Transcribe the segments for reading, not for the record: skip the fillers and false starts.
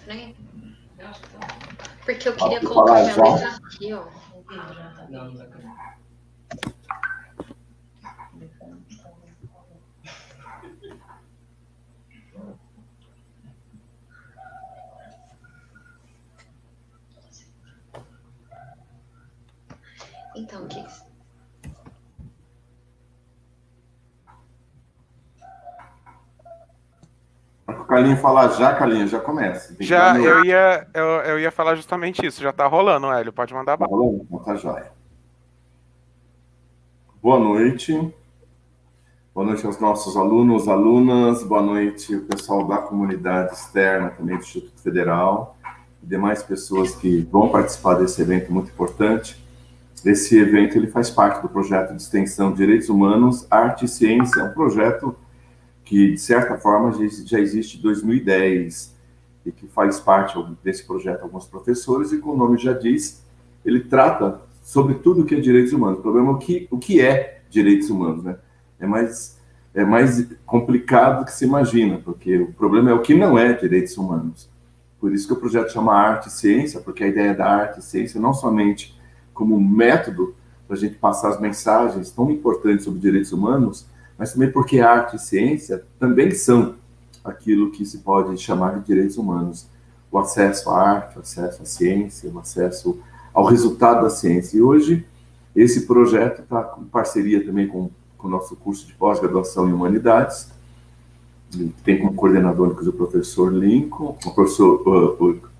frente. Porque eu queria colocar minha letra aqui, ó. Então, o que O Carlinhos falar já, Carlinhos, já começa. Já, eu ia falar justamente isso. Já tá rolando, Hélio. Pode mandar Tá rolando? Então tá jóia. Boa noite. Boa noite aos nossos alunos, alunas. Boa noite ao pessoal da comunidade externa também do Instituto Federal e demais pessoas que vão participar desse evento muito importante. Esse evento ele faz parte do projeto de extensão de Direitos Humanos, Arte e Ciência. É um projeto que, de certa forma, já existe em 2010 e que faz parte desse projeto alguns professores e, como o nome já diz, ele trata sobre tudo o que é direitos humanos. O problema é o que é direitos humanos, né? É mais complicado do que se imagina, porque o problema é o que não é direitos humanos. Por isso que o projeto chama Arte e Ciência, porque a ideia da arte e ciência não somente como método para a gente passar as mensagens tão importantes sobre direitos humanos, mas também porque arte e ciência também são aquilo que se pode chamar de direitos humanos. O acesso à arte, o acesso à ciência, o acesso ao resultado da ciência. E hoje, esse projeto está em parceria também com o nosso curso de pós-graduação em Humanidades, tem como coordenador o professor Lincoln, o professor,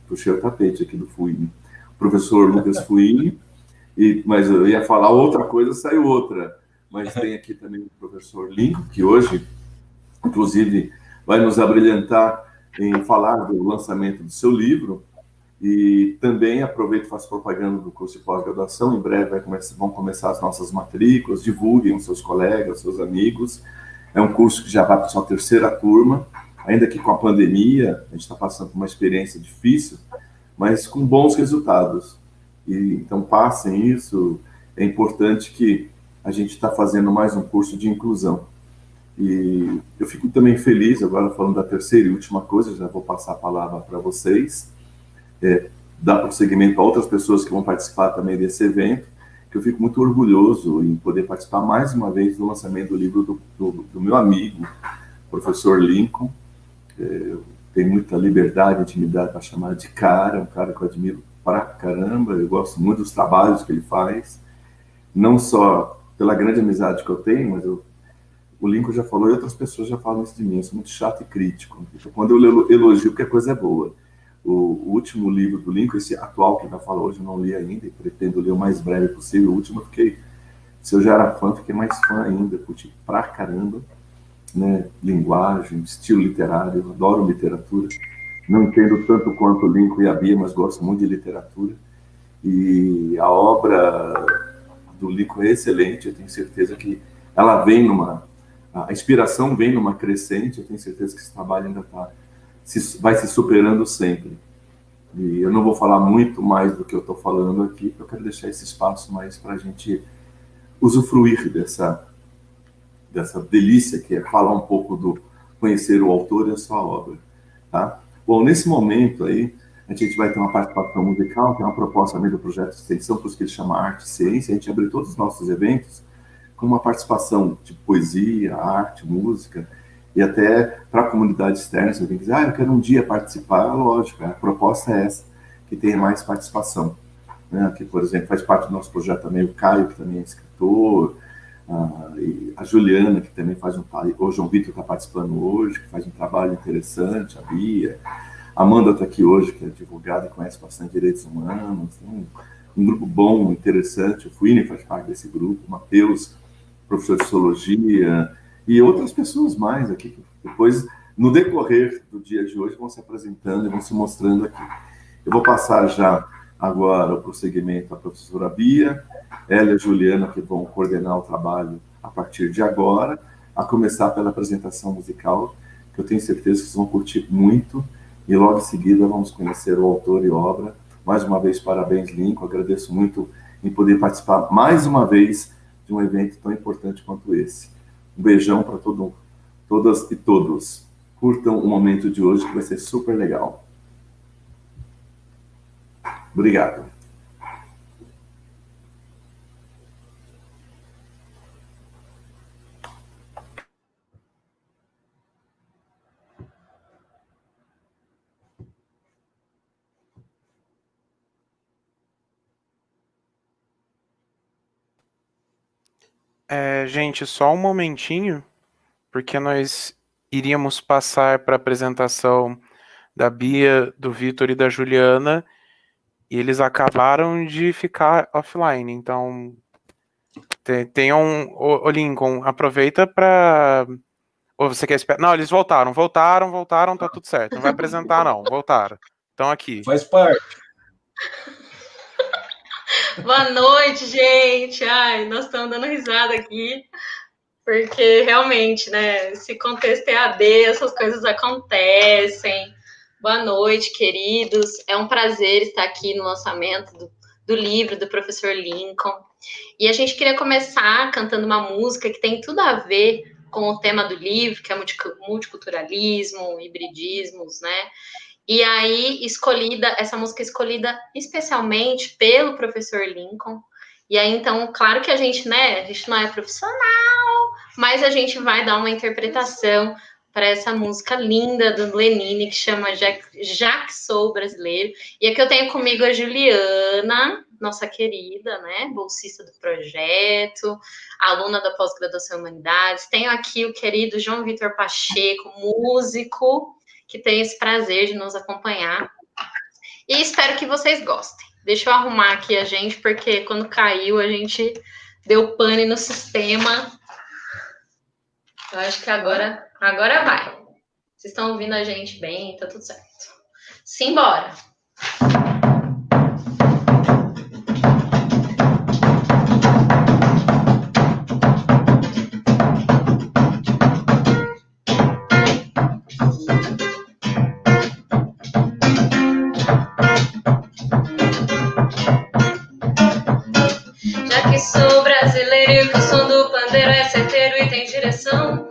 puxei o tapete aqui do Fuini, o professor Lucas Fuini, mas eu ia falar outra coisa, saiu outra. Mas tem aqui também o professor Lincoln, que hoje, inclusive, vai nos abrilhantar em falar do lançamento do seu livro. E também aproveito e faço propaganda do curso de pós-graduação. Em breve vão começar as nossas matrículas, divulguem os seus colegas, seus amigos. É um curso que já vai para a sua terceira turma, ainda que com a pandemia, a gente está passando por uma experiência difícil, mas com bons resultados. E, então, passem isso. É importante que a gente está fazendo mais um curso de inclusão. E eu fico também feliz, agora falando da terceira e última coisa, já vou passar a palavra para vocês, dar prosseguimento a outras pessoas que vão participar também desse evento, que eu fico muito orgulhoso em poder participar mais uma vez do lançamento do livro do meu amigo, professor Lincoln. Eu tenho muita liberdade e intimidade para chamar de cara, um cara que eu admiro pra caramba, eu gosto muito dos trabalhos que ele faz, não só pela grande amizade que eu tenho, mas o Lincoln já falou e outras pessoas já falam isso de mim, eu sou muito chato e crítico. Então, quando eu elogio, porque a coisa é boa. O último livro do Lincoln, esse atual que vai falar hoje, eu não li ainda e pretendo ler o mais breve possível. O último eu fiquei, se eu já era fã, fiquei mais fã ainda, curti pra caramba, né? Linguagem, estilo literário, eu adoro literatura. Não entendo tanto quanto o Lincoln e a Bia, mas gosto muito de literatura. E a obra do Lincoln é excelente, eu tenho certeza que ela vem a inspiração vem numa crescente, eu tenho certeza que esse trabalho ainda vai se superando sempre. E eu não vou falar muito mais do que eu estou falando aqui, porque eu quero deixar esse espaço mais para a gente usufruir dessa delícia que é falar um pouco conhecer o autor e a sua obra, tá? Bom, nesse momento aí, a gente vai ter uma participação musical, que é uma proposta também do projeto de extensão, por isso que ele chama Arte e Ciência. A gente abre todos os nossos eventos com uma participação de poesia, arte, música, e até para a comunidade externa, se alguém quiser, eu quero um dia participar, lógico, a proposta é essa, que tenha mais participação. Né? Aqui, por exemplo, faz parte do nosso projeto também o Caio, que também é escritor, e a Juliana, que também faz o João Vitor está participando hoje, que faz um trabalho interessante, a Bia, a Amanda está aqui hoje, que é advogada e conhece bastante direitos humanos, tem um grupo bom, interessante, o Fuini faz parte desse grupo, o Matheus, professor de sociologia, e outras pessoas mais aqui, que depois, no decorrer do dia de hoje, vão se apresentando e vão se mostrando aqui. Eu vou passar já agora o prosseguimento à professora Bia, ela e a Juliana, que vão coordenar o trabalho a partir de agora, a começar pela apresentação musical, que eu tenho certeza que vocês vão curtir muito, e logo em seguida vamos conhecer o autor e obra. Mais uma vez, parabéns, Lincoln, agradeço muito em poder participar mais uma vez de um evento tão importante quanto esse. Um beijão para todas e todos. Curtam o momento de hoje, que vai ser super legal. Obrigado. Gente, só um momentinho, porque nós iríamos passar para a apresentação da Bia, do Vitor e da Juliana, e eles acabaram de ficar offline. Então, tenham. Ô Lincoln, aproveita para. Ou você quer esperar? Não, eles voltaram, tá tudo certo. Não vai apresentar, não. Voltaram. Estão aqui. Faz parte. Boa noite, gente. Ai, nós estamos dando risada aqui, porque realmente, né, esse contexto EAD, essas coisas acontecem. Boa noite, queridos. É um prazer estar aqui no lançamento do livro do professor Lincoln. E a gente queria começar cantando uma música que tem tudo a ver com o tema do livro, que é multiculturalismo, hibridismos, né? E aí, essa música escolhida especialmente pelo professor Lincoln. E aí, então, claro que a gente não é profissional, mas a gente vai dar uma interpretação para essa música linda do Lenine, que chama Já que Sou Brasileiro. E aqui eu tenho comigo a Juliana, nossa querida, né, bolsista do projeto, aluna da pós-graduação em Humanidades. Tenho aqui o querido João Vitor Pacheco, músico, que tem esse prazer de nos acompanhar. E espero que vocês gostem. Deixa eu arrumar aqui a gente, porque quando caiu, a gente deu pane no sistema. Eu acho que agora vai. Vocês estão ouvindo a gente bem, tá tudo certo. Simbora! Já que sou brasileiro e que o som do pandeiro é certeiro e tem direção,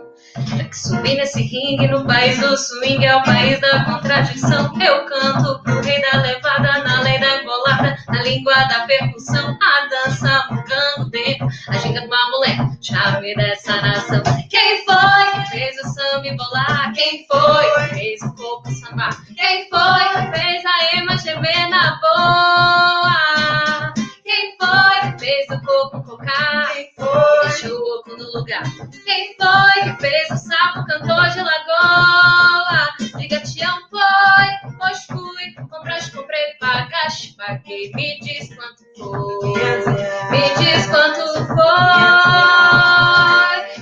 já que subi nesse ringue no país do swing, é o país da contradição. Eu canto pro rei da levada, na lei da embolada, na língua da percussão, a dança mudando dentro, a ginga de uma mulher, chave dessa nação. Quem foi que fez o samba embolar? Quem foi que fez o corpo sambar? Quem foi que fez a ema gemer na boa? Quem foi que fez o coco cocar? Quem foi? Deixou o oco no lugar. Quem foi que fez o sapo cantor de lagoa? Diga, Tião, foi? Pois fui. Comprei, pagaste, paguei. Me diz quanto foi. Me diz quanto foi.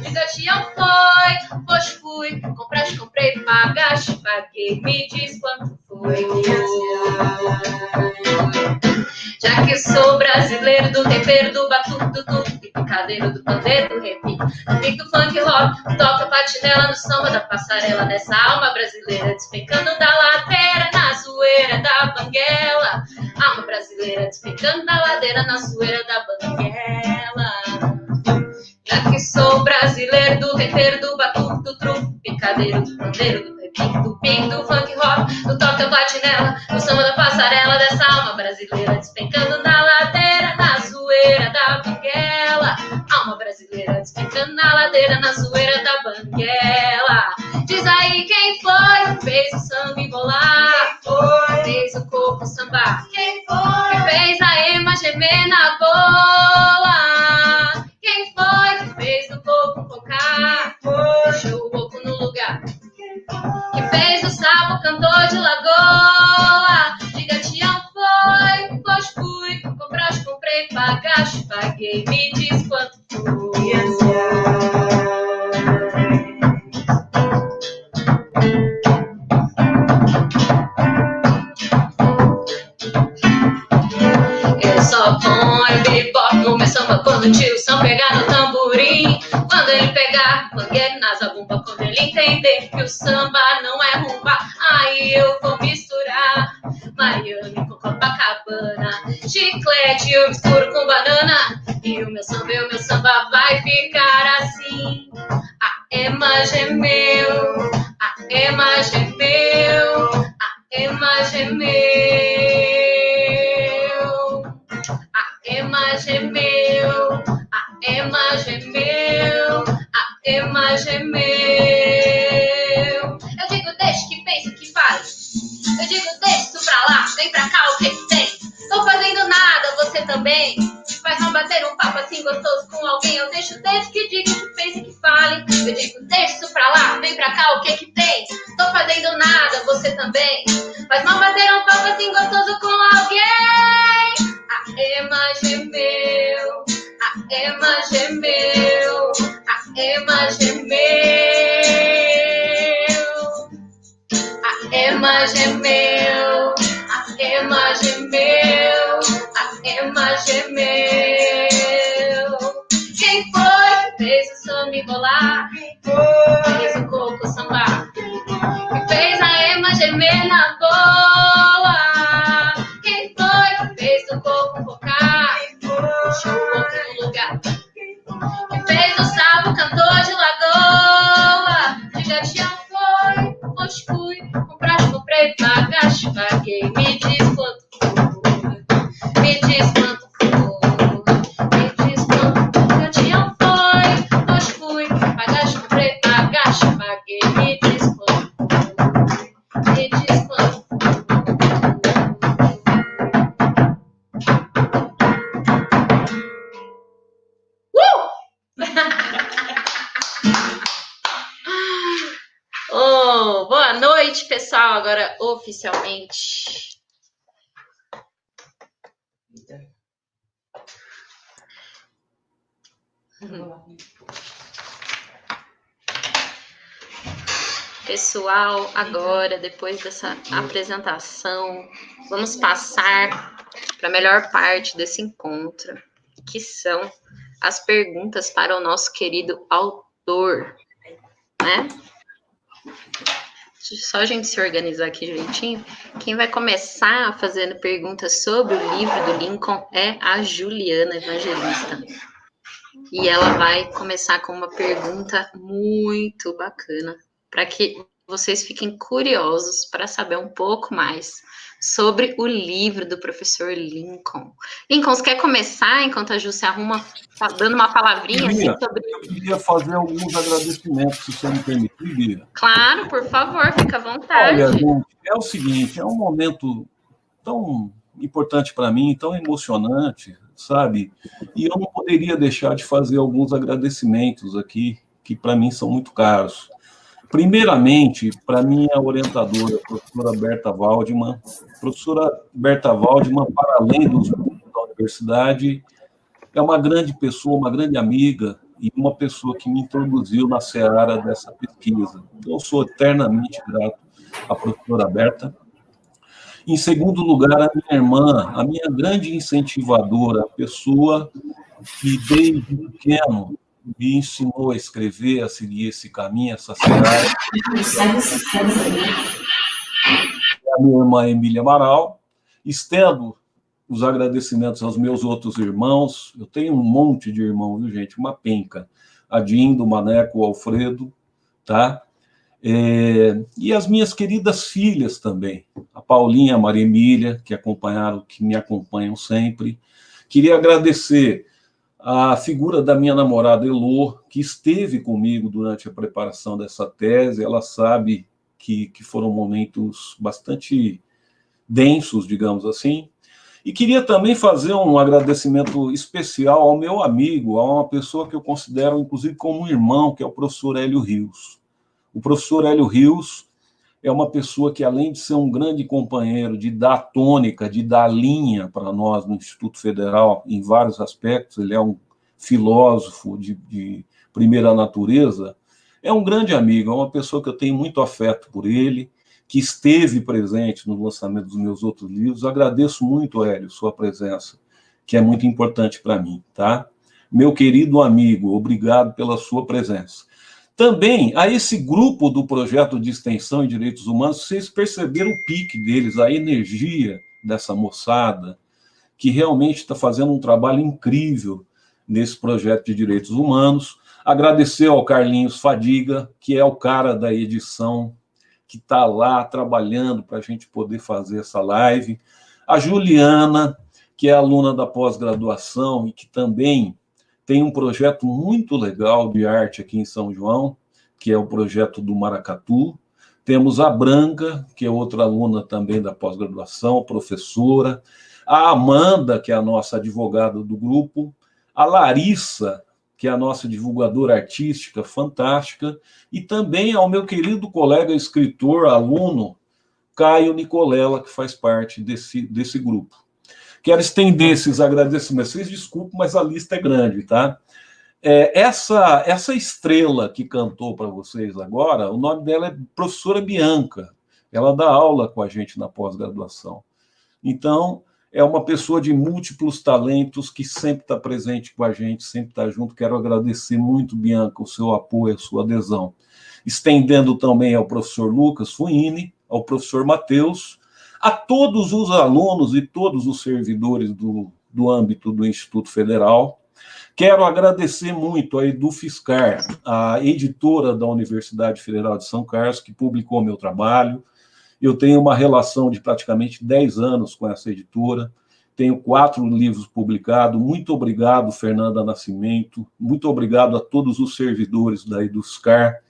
Diga, Tião, foi? Pois fui. Comprei, pagaste, paguei. Me diz quanto foi. Já que sou brasileiro do tempero, do batuque, do tuque, picadeiro, do pandeiro, do repique, do pique, do funk rock, toca patinela no samba da passarela, dessa alma brasileira despencando da ladeira, na zoeira da banguela. Alma brasileira despencando da ladeira, na zoeira da banguela. Já que sou brasileiro do tempero, do batuque, do truque, picadeiro, do pandeiro, do repique, do pique, do funk rock, do toca patinela, no samba da passarela, dessa alma brasileira despencando da ladeira, na zoeira da banguela. Alma brasileira despencando na ladeira, na zoeira da banguela. Diz aí quem foi que fez o samba embolar? Quem foi? Fez o corpo sambar? Quem foi? Que fez a ema gemer na boa? Quem foi que fez o coco cocar? Deixou o oco no lugar. Que fez o sapo cantor de lagoa? Diga, Tião, foi? Pois fui. Comprei, pagaste, paguei. Me diz quanto foi. Eu só ponho bebop no meu samba quando o tio Sam pegar no tamborim. Quando ele pegar mangueira na zabumba, quando ele entender que o samba não é rumba, aí eu vou misturar Miami com Copacabana, chiclete eu misturo com banana, e o meu samba vai ficar assim. A ema gemeu, a ema gemeu, a ema gemeu. Eu digo, deixa isso pra lá, vem pra cá, o que que tem? Tô fazendo nada, você também? Faz não bater um papo assim gostoso com alguém. Eu deixo desde que diga, que pense, que fale. Eu digo, deixa isso pra lá, vem pra cá, o que que tem? Tô fazendo nada, você também? Faz mal bater um papo assim gostoso com alguém. A Ema gemeu, a Ema gemeu, a Ema gemeu, a Ema gemeu, a Ema gemeu, a Ema gemeu. Quem foi que fez o som me rolar? Fez o coco sambar? Que fez a Ema gemer na boa? Quem foi que fez o coco focar? Puxou o coco no lugar. Que fez o sapo cantor de lagoa? De gatinho foi, hoje fui. Comprar, comprei, pagaste, paguei. Me diz quanto foi. Me diz quanto foi. Me diz quanto foi. Gatinho foi, hoje fui. Pagaste, comprei, pagaste, paguei. Me diz quanto foi. Me diz quanto foi. Oh, boa noite, pessoal. Agora, oficialmente. Pessoal, agora, depois dessa apresentação, vamos passar para a melhor parte desse encontro, que são as perguntas para o nosso querido autor, né? Só a gente se organizar aqui direitinho. Quem vai começar fazendo perguntas sobre o livro do Lincoln é a Juliana Evangelista. E ela vai começar com uma pergunta muito bacana, para que vocês fiquem curiosos para saber um pouco mais sobre o livro do professor Lincoln. Lincoln, você quer começar enquanto a Ju se arruma, dando uma palavrinha assim sobre... Eu queria fazer alguns agradecimentos, se você me permitir, Bia. Claro, por favor, fica à vontade. Olha, gente, é o seguinte, é um momento tão importante para mim, tão emocionante, sabe? E eu não poderia deixar de fazer alguns agradecimentos aqui, que para mim são muito caros. Primeiramente, para minha orientadora, a professora Berta Waldman. Professora Berta Waldman, para além dos grupos da universidade, é uma grande pessoa, uma grande amiga e uma pessoa que me introduziu na seara dessa pesquisa. Então, eu sou eternamente grato à professora Berta. Em segundo lugar, a minha irmã, a minha grande incentivadora, a pessoa que desde pequeno me ensinou a escrever, a seguir esse caminho, essa seara. A minha irmã Emília Amaral. Estendo os agradecimentos aos meus outros irmãos. Eu tenho um monte de irmãos, viu, gente? Uma penca. A Dindo, o Maneco, o Alfredo, tá? E as minhas queridas filhas também. A Paulinha, a Maria Emília, que me acompanham sempre. Queria agradecer a figura da minha namorada Elô, que esteve comigo durante a preparação dessa tese. Ela sabe que foram momentos bastante densos, digamos assim. E queria também fazer um agradecimento especial ao meu amigo, a uma pessoa que eu considero, inclusive, como um irmão, que é o professor Hélio Rios. O professor Hélio Rios é uma pessoa que, além de ser um grande companheiro, de dar tônica, de dar linha para nós no Instituto Federal, em vários aspectos, ele é um filósofo de primeira natureza, é um grande amigo, é uma pessoa que eu tenho muito afeto por ele, que esteve presente no lançamento dos meus outros livros. Agradeço muito, Hélio, sua presença, que é muito importante para mim, tá? Meu querido amigo, obrigado pela sua presença. Também, a esse grupo do projeto de extensão em direitos humanos, vocês perceberam o pique deles, a energia dessa moçada, que realmente está fazendo um trabalho incrível nesse projeto de direitos humanos. Agradecer ao Carlinhos Fadiga, que é o cara da edição, que está lá trabalhando para a gente poder fazer essa live. A Juliana, que é aluna da pós-graduação e que também tem um projeto muito legal de arte aqui em São João, que é o projeto do Maracatu, Temos a Branca, que é outra aluna também da pós-graduação, professora, a Amanda, que é a nossa advogada do grupo, a Larissa, que é a nossa divulgadora artística, fantástica, e também ao meu querido colega escritor, aluno, Caio Nicolela, que faz parte desse grupo. Quero estender esses agradecimentos. Vocês desculpem, mas a lista é grande, tá? Essa estrela que cantou para vocês agora, o nome dela é professora Bianca. Ela dá aula com a gente na pós-graduação. Então, é uma pessoa de múltiplos talentos que sempre está presente com a gente, sempre está junto. Quero agradecer muito, Bianca, o seu apoio, a sua adesão. Estendendo também ao professor Lucas Fuini, ao professor Matheus, a todos os alunos e todos os servidores do âmbito do Instituto Federal. Quero agradecer muito a EduFiscar, a editora da Universidade Federal de São Carlos, que publicou meu trabalho. Eu tenho uma relação de praticamente 10 anos com essa editora, tenho 4 livros publicados. Muito obrigado, Fernanda Nascimento, muito obrigado a todos os servidores da EduFiscar,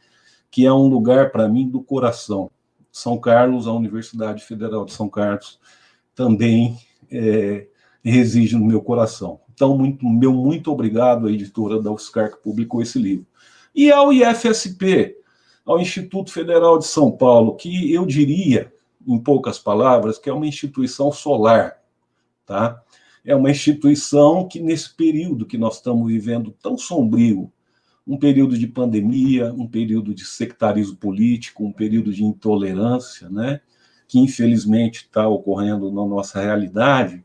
que é um lugar, para mim, do coração. São Carlos, a Universidade Federal de São Carlos, também reside no meu coração. Então, muito obrigado à editora da UFSCar que publicou esse livro. E ao IFSP, ao Instituto Federal de São Paulo, que eu diria, em poucas palavras, que é uma instituição solar, tá? É uma instituição que, nesse período que nós estamos vivendo tão sombrio, um período de pandemia, um período de sectarismo político, um período de intolerância, né, que infelizmente está ocorrendo na nossa realidade,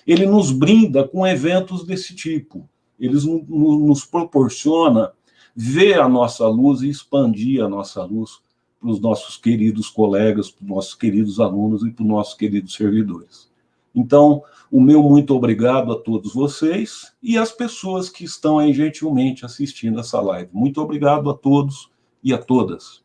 ele nos brinda com eventos desse tipo. Eles nos proporciona ver a nossa luz e expandir a nossa luz para os nossos queridos colegas, para os nossos queridos alunos e para os nossos queridos servidores. Então, o meu muito obrigado a todos vocês e às pessoas que estão aí gentilmente assistindo essa live. Muito obrigado a todos e a todas.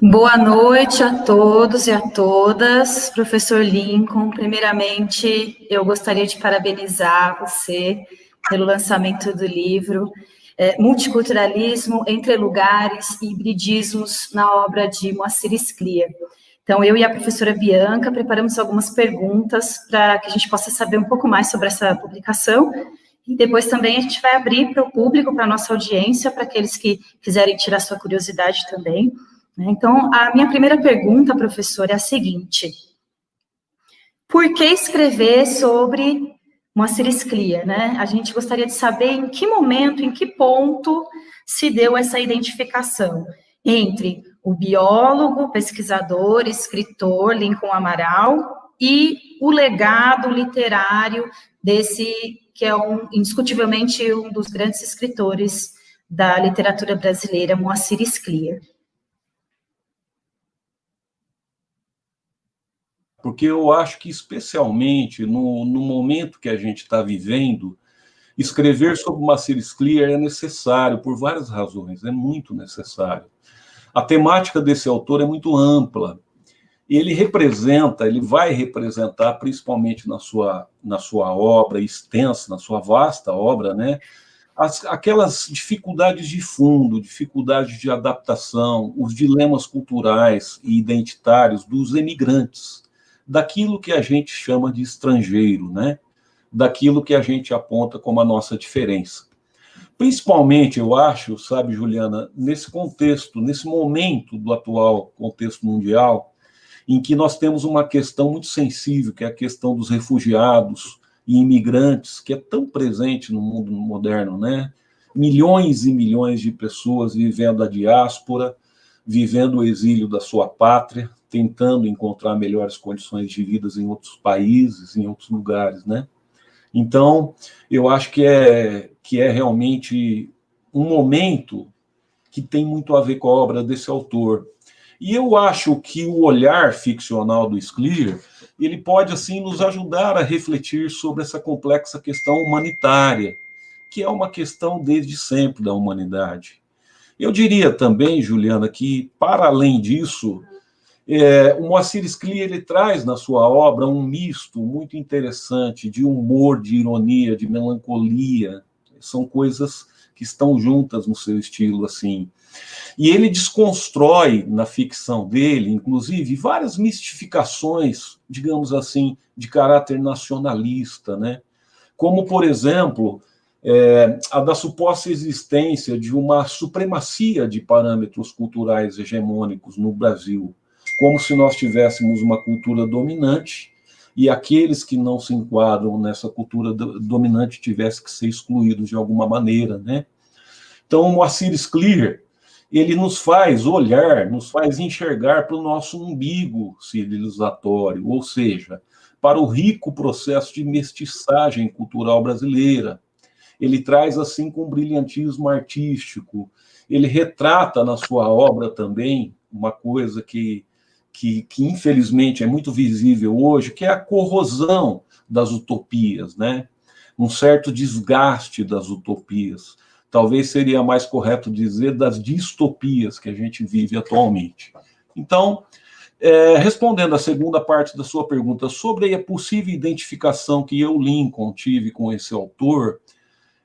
Boa noite a todos e a todas. Professor Lincoln, primeiramente, eu gostaria de parabenizar você pelo lançamento do livro Multiculturalismo entre Lugares e Hibridismos na obra de Moacir Scliar. Então, eu e a professora Bianca preparamos algumas perguntas para que a gente possa saber um pouco mais sobre essa publicação e depois também a gente vai abrir para o público, para a nossa audiência, para aqueles que quiserem tirar sua curiosidade também. Então, a minha primeira pergunta, professor, é a seguinte: por que escrever sobre Moacir Scliar, né? A gente gostaria de saber em que momento, em que ponto se deu essa identificação entre o biólogo, pesquisador, escritor Lincoln Amaral e o legado literário desse, que é indiscutivelmente um dos grandes escritores da literatura brasileira, Moacir Scliar. Porque eu acho que, especialmente no momento que a gente está vivendo, escrever sobre Moacir Scliar é necessário, por várias razões, é muito necessário. A temática desse autor é muito ampla. Ele vai representar, principalmente na sua obra extensa, na sua vasta obra, né, aquelas dificuldades de fundo, dificuldades de adaptação, os dilemas culturais e identitários dos emigrantes, daquilo que a gente chama de estrangeiro, né? Daquilo que a gente aponta como a nossa diferença. Principalmente, eu acho, sabe, Juliana, nesse contexto, nesse momento do atual contexto mundial, em que nós temos uma questão muito sensível, que é a questão dos refugiados e imigrantes, que é tão presente no mundo moderno, né? Milhões e milhões de pessoas vivendo a diáspora, vivendo o exílio da sua pátria, tentando encontrar melhores condições de vida em outros países, em outros lugares, né? Então, eu acho que é realmente um momento que tem muito a ver com a obra desse autor. E eu acho que o olhar ficcional do Scliar, ele pode, assim, nos ajudar a refletir sobre essa complexa questão humanitária, que é uma questão desde sempre da humanidade. Eu diria também, Juliana, que, para além disso, O Moacir Scliar, ele traz na sua obra um misto muito interessante de humor, de ironia, de melancolia. São coisas que estão juntas no seu estilo, assim. E ele desconstrói na ficção dele, inclusive, várias mistificações, digamos assim, de caráter nacionalista, né? Como, por exemplo, a da suposta existência de uma supremacia de parâmetros culturais hegemônicos no Brasil, como se nós tivéssemos uma cultura dominante e aqueles que não se enquadram nessa cultura dominante tivessem que ser excluídos de alguma maneira, né? Então, o Moacir Scliar, ele nos faz olhar, nos faz enxergar para o nosso umbigo civilizatório, ou seja, para o rico processo de mestiçagem cultural brasileira. Ele traz, assim, com brilhantismo artístico. Ele retrata na sua obra também uma coisa que infelizmente é muito visível hoje, que é a corrosão das utopias, né? Um certo desgaste das utopias. Talvez seria mais correto dizer das distopias que a gente vive atualmente. Então, respondendo à segunda parte da sua pergunta sobre a possível identificação que eu, Lincoln, tive com esse autor,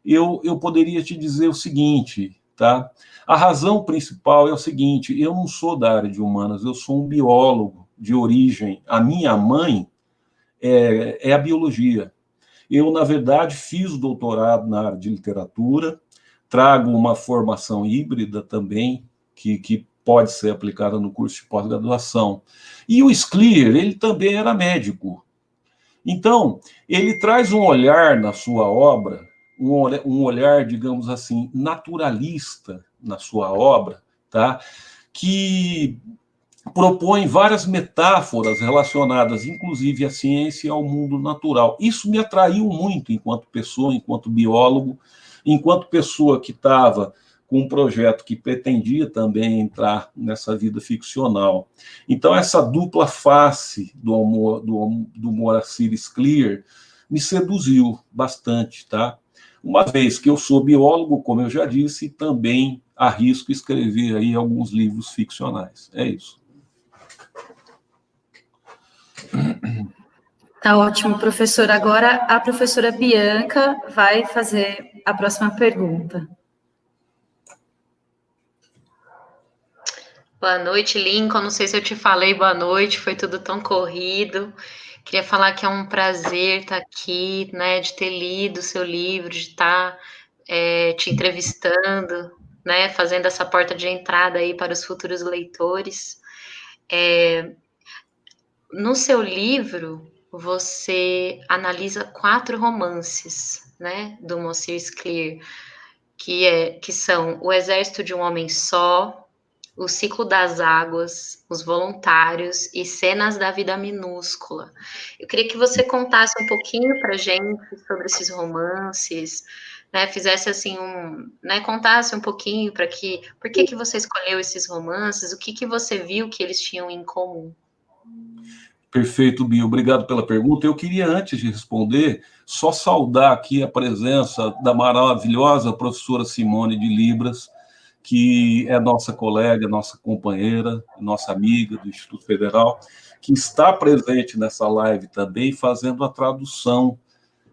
eu poderia te dizer o seguinte, tá? A razão principal é o seguinte: eu não sou da área de humanas, eu sou um biólogo de origem. A minha mãe é a biologia. Eu, na verdade, fiz doutorado na área de literatura, trago uma formação híbrida também, que pode ser aplicada no curso de pós-graduação. E o Scliar, ele também era médico. Então, ele traz um olhar na sua obra, um olhar, digamos assim, naturalista na sua obra, tá? Que propõe várias metáforas relacionadas, inclusive, à ciência e ao mundo natural. Isso me atraiu muito enquanto pessoa, enquanto biólogo, enquanto pessoa que estava com um projeto que pretendia também entrar nessa vida ficcional. Então, essa dupla face do Moacir Scliar me seduziu bastante, tá? Uma vez que eu sou biólogo, como eu já disse, também arrisco escrever aí alguns livros ficcionais. É isso. Tá ótimo, professor. Agora a professora Bianca vai fazer a próxima pergunta. Boa noite, Lincoln. Não sei se eu te falei boa noite, foi tudo tão corrido. Queria falar que é um prazer estar aqui, né, de ter lido o seu livro, de estar te entrevistando, né, fazendo essa porta de entrada aí para os futuros leitores. No seu livro, você analisa 4 romances, né, do Moacir Scliar, que são O Exército de um Homem Só, O Ciclo das Águas, Os Voluntários e Cenas da Vida Minúscula. Eu queria que você contasse um pouquinho para a gente sobre esses romances, né, fizesse assim contasse um pouquinho por que você escolheu esses romances, o que você viu que eles tinham em comum. Perfeito, Bia. Obrigado pela pergunta. Eu queria, antes de responder, só saudar aqui a presença da maravilhosa professora Simone de Libras, que é nossa colega, nossa companheira, nossa amiga do Instituto Federal, que está presente nessa live também, fazendo a tradução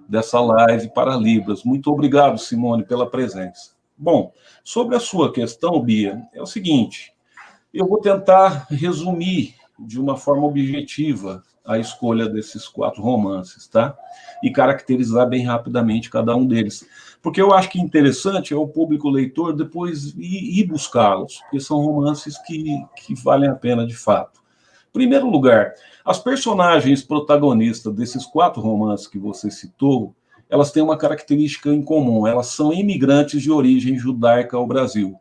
dessa live para Libras. Muito obrigado, Simone, pela presença. Bom, sobre a sua questão, Bia, é o seguinte: eu vou tentar resumir de uma forma objetiva a escolha desses 4 romances, tá? E caracterizar bem rapidamente cada um deles. Porque eu acho que interessante é o público leitor depois ir buscá-los, porque são romances que valem a pena de fato. Em primeiro lugar, as personagens protagonistas desses 4 romances que você citou, elas têm uma característica em comum: elas são imigrantes de origem judaica ao Brasil.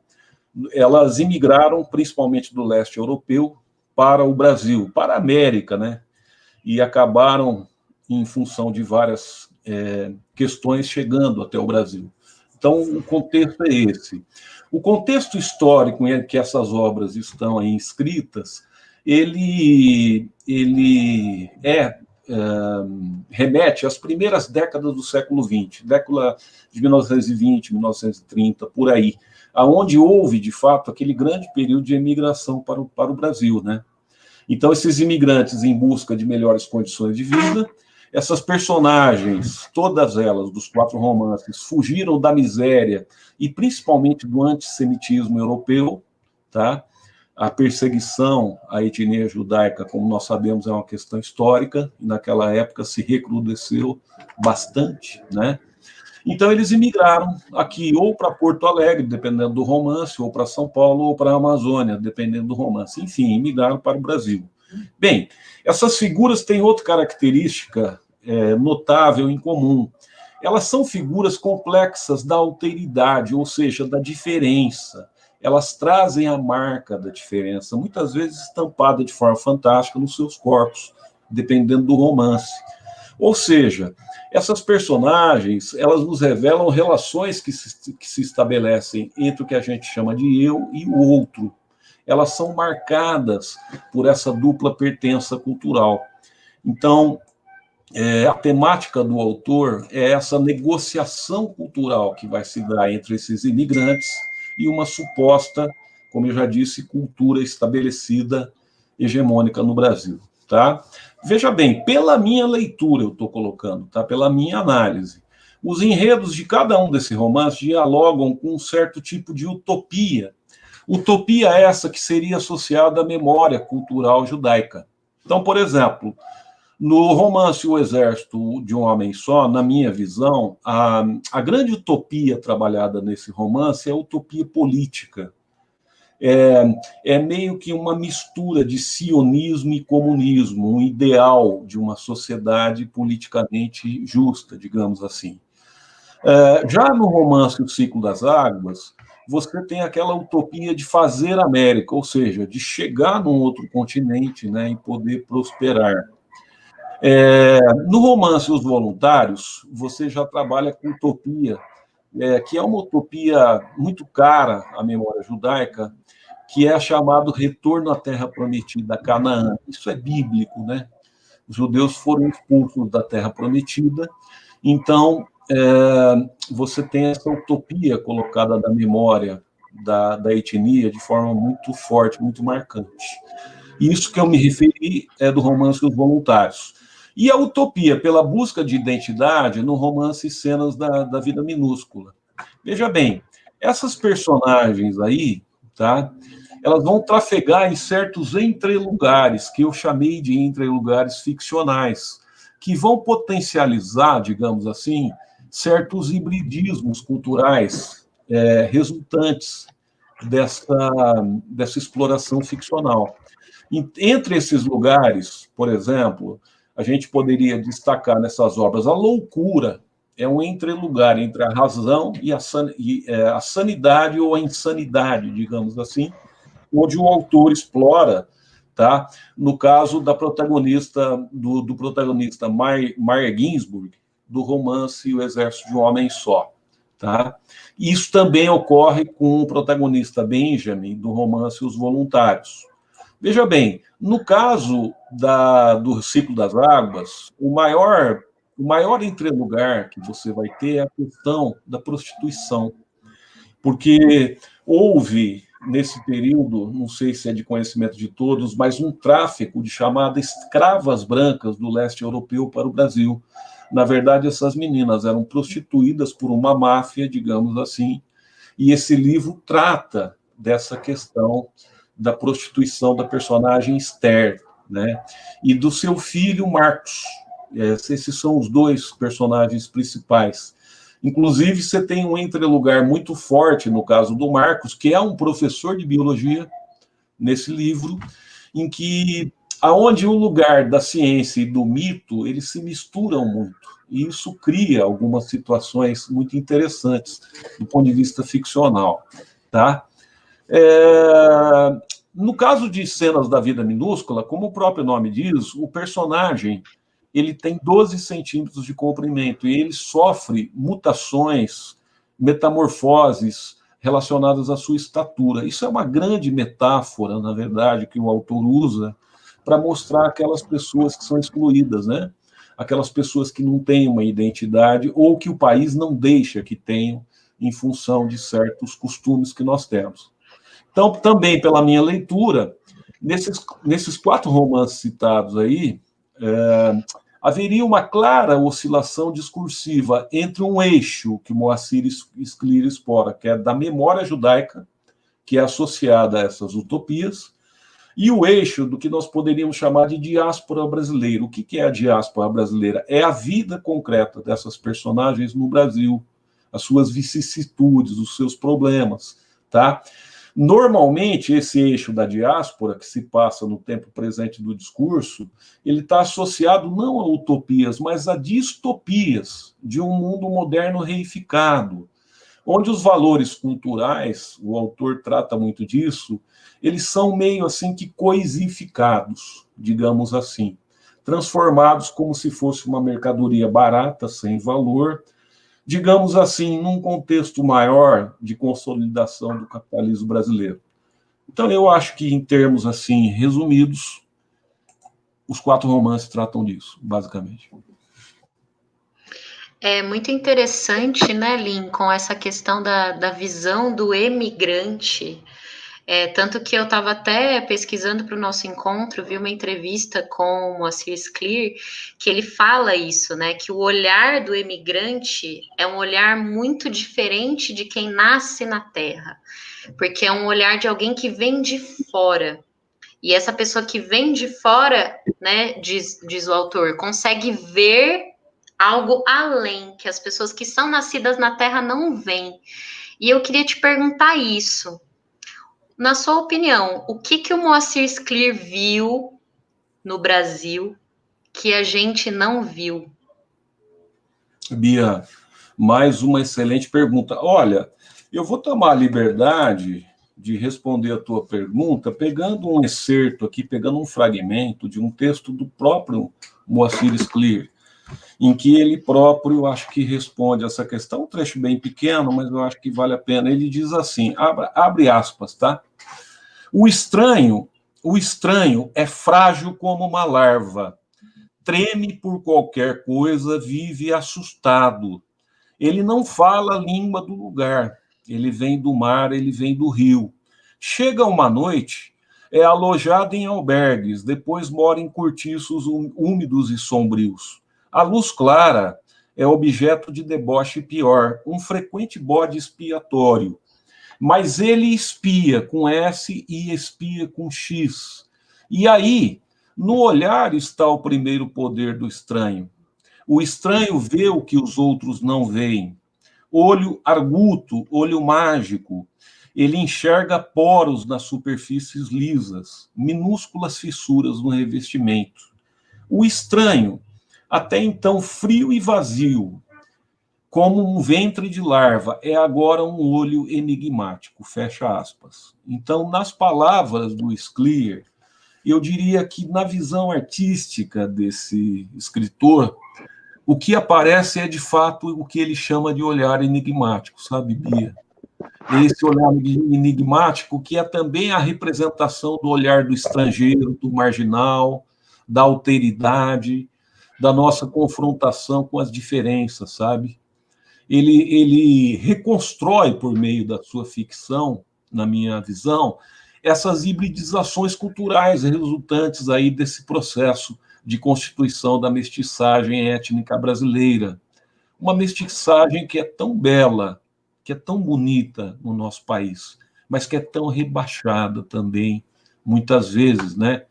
Elas imigraram principalmente do leste europeu para o Brasil, para a América, né? E acabaram, em função de várias questões, chegando até o Brasil. Então, o contexto é esse. O contexto histórico em que essas obras estão aí escritas, ele remete às primeiras décadas do século XX, década de 1920, 1930, por aí, aonde houve, de fato, aquele grande período de emigração para o Brasil, né? Então, esses imigrantes em busca de melhores condições de vida, essas personagens, todas elas, dos 4 romances, fugiram da miséria e principalmente do antissemitismo europeu, tá? A perseguição à etnia judaica, como nós sabemos, é uma questão histórica, e naquela época se recrudesceu bastante, né? Então, eles imigraram aqui, ou para Porto Alegre, dependendo do romance, ou para São Paulo, ou para a Amazônia, dependendo do romance. Enfim, imigraram para o Brasil. Bem, essas figuras têm outra característica notável em comum. Elas são figuras complexas da alteridade, ou seja, da diferença. Elas trazem a marca da diferença, muitas vezes estampada de forma fantástica nos seus corpos, dependendo do romance. Ou seja, essas personagens, elas nos revelam relações que se estabelecem entre o que a gente chama de eu e o outro. Elas são marcadas por essa dupla pertença cultural. Então, a temática do autor é essa negociação cultural que vai se dar entre esses imigrantes e uma suposta, como eu já disse, cultura estabelecida, hegemônica no Brasil. Tá? Veja bem, pela minha leitura eu estou colocando, tá? Pela minha análise, os enredos de cada um desses romances dialogam com um certo tipo de utopia. Utopia essa que seria associada à memória cultural judaica. Então, por exemplo, no romance O Exército de um Homem Só, na minha visão, a grande utopia trabalhada nesse romance é a utopia política. É meio que uma mistura de sionismo e comunismo, um ideal de uma sociedade politicamente justa, digamos assim. Já no romance O Ciclo das Águas, você tem aquela utopia de fazer América, ou seja, de chegar num outro continente, né, e poder prosperar. No romance Os Voluntários, você já trabalha com utopia, que é uma utopia muito cara à memória judaica, que é chamado Retorno à Terra Prometida, Canaã. Isso é bíblico, né? Os judeus foram expulsos da Terra Prometida, então você tem essa utopia colocada na memória da etnia de forma muito forte, muito marcante. Isso que eu me referi é do romance Os Voluntários. E a utopia pela busca de identidade no romance Cenas da Vida Minúscula. Veja bem, essas personagens aí, tá? Elas vão trafegar em certos entrelugares, que eu chamei de entrelugares ficcionais, que vão potencializar, digamos assim, certos hibridismos culturais resultantes dessa exploração ficcional. Entre esses lugares, por exemplo, a gente poderia destacar nessas obras a loucura, é um entrelugar entre a razão e a sanidade ou a insanidade, digamos assim, onde o autor explora, tá? No caso da protagonista, do protagonista Maya Ginsburg, do romance O Exército de um Homem Só. Tá? Isso também ocorre com o protagonista Benjamin, do romance Os Voluntários. Veja bem, no caso do Ciclo das Águas, o maior entrelugar que você vai ter é a questão da prostituição, porque houve, nesse período, não sei se é de conhecimento de todos, mas um tráfico de chamadas escravas brancas do leste europeu para o Brasil. Na verdade, essas meninas eram prostituídas por uma máfia, digamos assim, e esse livro trata dessa questão da prostituição da personagem Esther, né? E do seu filho Marcos. Esses são os dois personagens principais. Inclusive, você tem um entrelugar muito forte no caso do Marcos, que é um professor de biologia nesse livro, em que aonde o lugar da ciência e do mito, eles se misturam muito. E isso cria algumas situações muito interessantes do ponto de vista ficcional, tá? No caso de Cenas da Vida Minúscula, como o próprio nome diz, o personagem ele tem 12 centímetros de comprimento e ele sofre mutações, metamorfoses relacionadas à sua estatura. Isso é uma grande metáfora, na verdade, que o autor usa para mostrar aquelas pessoas que são excluídas, né? Aquelas pessoas que não têm uma identidade ou que o país não deixa que tenham em função de certos costumes que nós temos. Então, também pela minha leitura, Nesses 4 romances citados aí, haveria uma clara oscilação discursiva entre um eixo que Moacir Scler explora, que é da memória judaica, que é associada a essas utopias, e o eixo do que nós poderíamos chamar de diáspora brasileira. O que é a diáspora brasileira? É a vida concreta dessas personagens no Brasil, as suas vicissitudes, os seus problemas, tá? Normalmente, esse eixo da diáspora, que se passa no tempo presente do discurso, ele está associado não a utopias, mas a distopias de um mundo moderno reificado, onde os valores culturais, o autor trata muito disso, eles são meio assim que coisificados, digamos assim, transformados como se fosse uma mercadoria barata, sem valor, digamos assim, num contexto maior de consolidação do capitalismo brasileiro. Então, eu acho que, em termos assim resumidos, os 4 romances tratam disso, basicamente. É muito interessante, né, Lincoln, essa questão da visão do emigrante. Tanto que eu estava até pesquisando para o nosso encontro, vi uma entrevista com o Moacir Scler, que ele fala isso, né? Que o olhar do emigrante é um olhar muito diferente de quem nasce na terra, porque é um olhar de alguém que vem de fora. E essa pessoa que vem de fora, né, diz o autor, consegue ver algo além, que as pessoas que são nascidas na terra não veem. E eu queria te perguntar isso. Na sua opinião, o que o Moacir Scler viu no Brasil que a gente não viu? Bia, mais uma excelente pergunta. Olha, eu vou tomar a liberdade de responder a tua pergunta pegando um excerto aqui, pegando um fragmento de um texto do próprio Moacir Scler, em que ele próprio, acho que responde essa questão, um trecho bem pequeno, mas eu acho que vale a pena. Ele diz assim, abre aspas, tá? O estranho é frágil como uma larva, treme por qualquer coisa, vive assustado. Ele não fala a língua do lugar, ele vem do mar, ele vem do rio. Chega uma noite, é alojado em albergues, depois mora em cortiços úmidos e sombrios. A luz clara é objeto de deboche pior, um frequente bode expiatório. Mas ele espia com S e espia com X. E aí, no olhar está o primeiro poder do estranho. O estranho vê o que os outros não veem. Olho arguto, olho mágico. Ele enxerga poros nas superfícies lisas, minúsculas fissuras no revestimento. O estranho, até então frio e vazio, como um ventre de larva, é agora um olho enigmático, fecha aspas. Então, nas palavras do Scler, eu diria que na visão artística desse escritor, o que aparece é, de fato, o que ele chama de olhar enigmático, sabe, Bia? Esse olhar enigmático que é também a representação do olhar do estrangeiro, do marginal, da alteridade, da nossa confrontação com as diferenças, sabe? Ele reconstrói, por meio da sua ficção, na minha visão, essas hibridizações culturais resultantes aí desse processo de constituição da mestiçagem étnica brasileira. Uma mestiçagem que é tão bela, que é tão bonita no nosso país, mas que é tão rebaixada também, muitas vezes, né,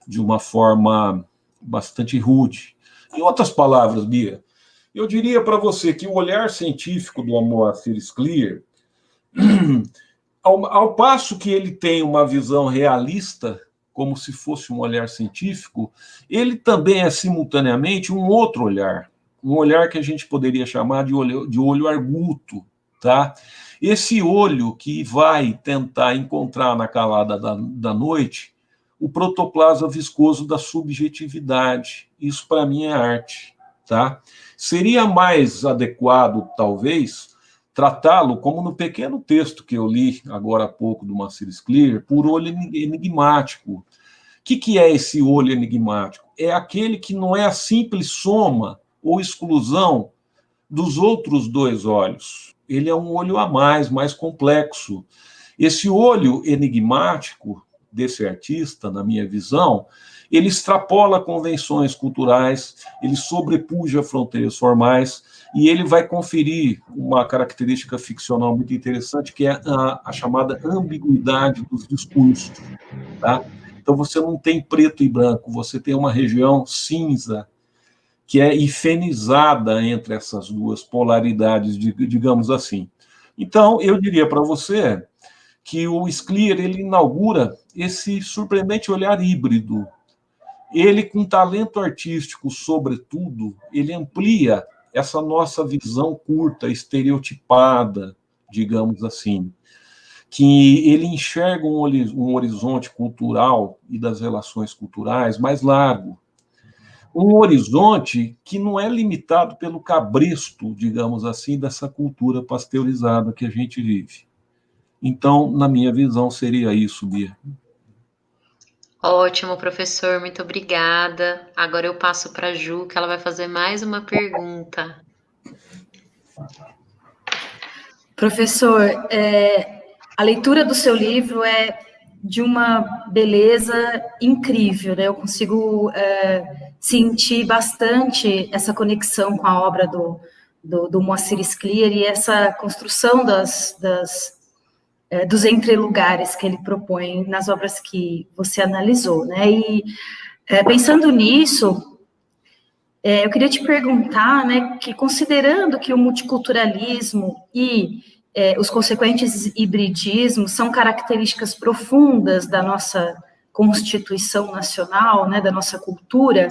de uma forma bastante rude. Em outras palavras, Bia, eu diria para você que o olhar científico do Moacir Scler, ao passo que ele tem uma visão realista, como se fosse um olhar científico, ele também é simultaneamente um outro olhar, um olhar que a gente poderia chamar de olho arguto, tá? Esse olho que vai tentar encontrar na calada da noite o protoplasma viscoso da subjetividade. Isso, para mim, é arte, tá? Seria mais adequado, talvez, tratá-lo como no pequeno texto que eu li agora há pouco do Moacir Scler, por olho enigmático. O que é esse olho enigmático? É aquele que não é a simples soma ou exclusão dos outros 2 olhos. Ele é um olho a mais complexo. Esse olho enigmático, desse artista, na minha visão, ele extrapola convenções culturais, ele sobrepuja fronteiras formais, e ele vai conferir uma característica ficcional muito interessante, que é a chamada ambiguidade dos discursos. Tá? Então, você não tem preto e branco, você tem uma região cinza, que é hifenizada entre essas duas polaridades, digamos assim. Então, eu diria para você que o Scliar ele inaugura esse surpreendente olhar híbrido. Ele, com talento artístico, sobretudo, ele amplia essa nossa visão curta, estereotipada, digamos assim, que ele enxerga um horizonte cultural e das relações culturais mais largo. Um horizonte que não é limitado pelo cabresto, digamos assim, dessa cultura pasteurizada que a gente vive. Então, na minha visão, seria isso, Bia. Ótimo, professor, muito obrigada. Agora eu passo para a Ju, que ela vai fazer mais uma pergunta. Professor, a leitura do seu livro é de uma beleza incrível, né? Eu consigo sentir bastante essa conexão com a obra do Moacir Scliar e essa construção dos entrelugares que ele propõe nas obras que você analisou, né? E pensando nisso, eu queria te perguntar, né, que considerando que o multiculturalismo e os consequentes hibridismos são características profundas da nossa Constituição Nacional, né, da nossa cultura,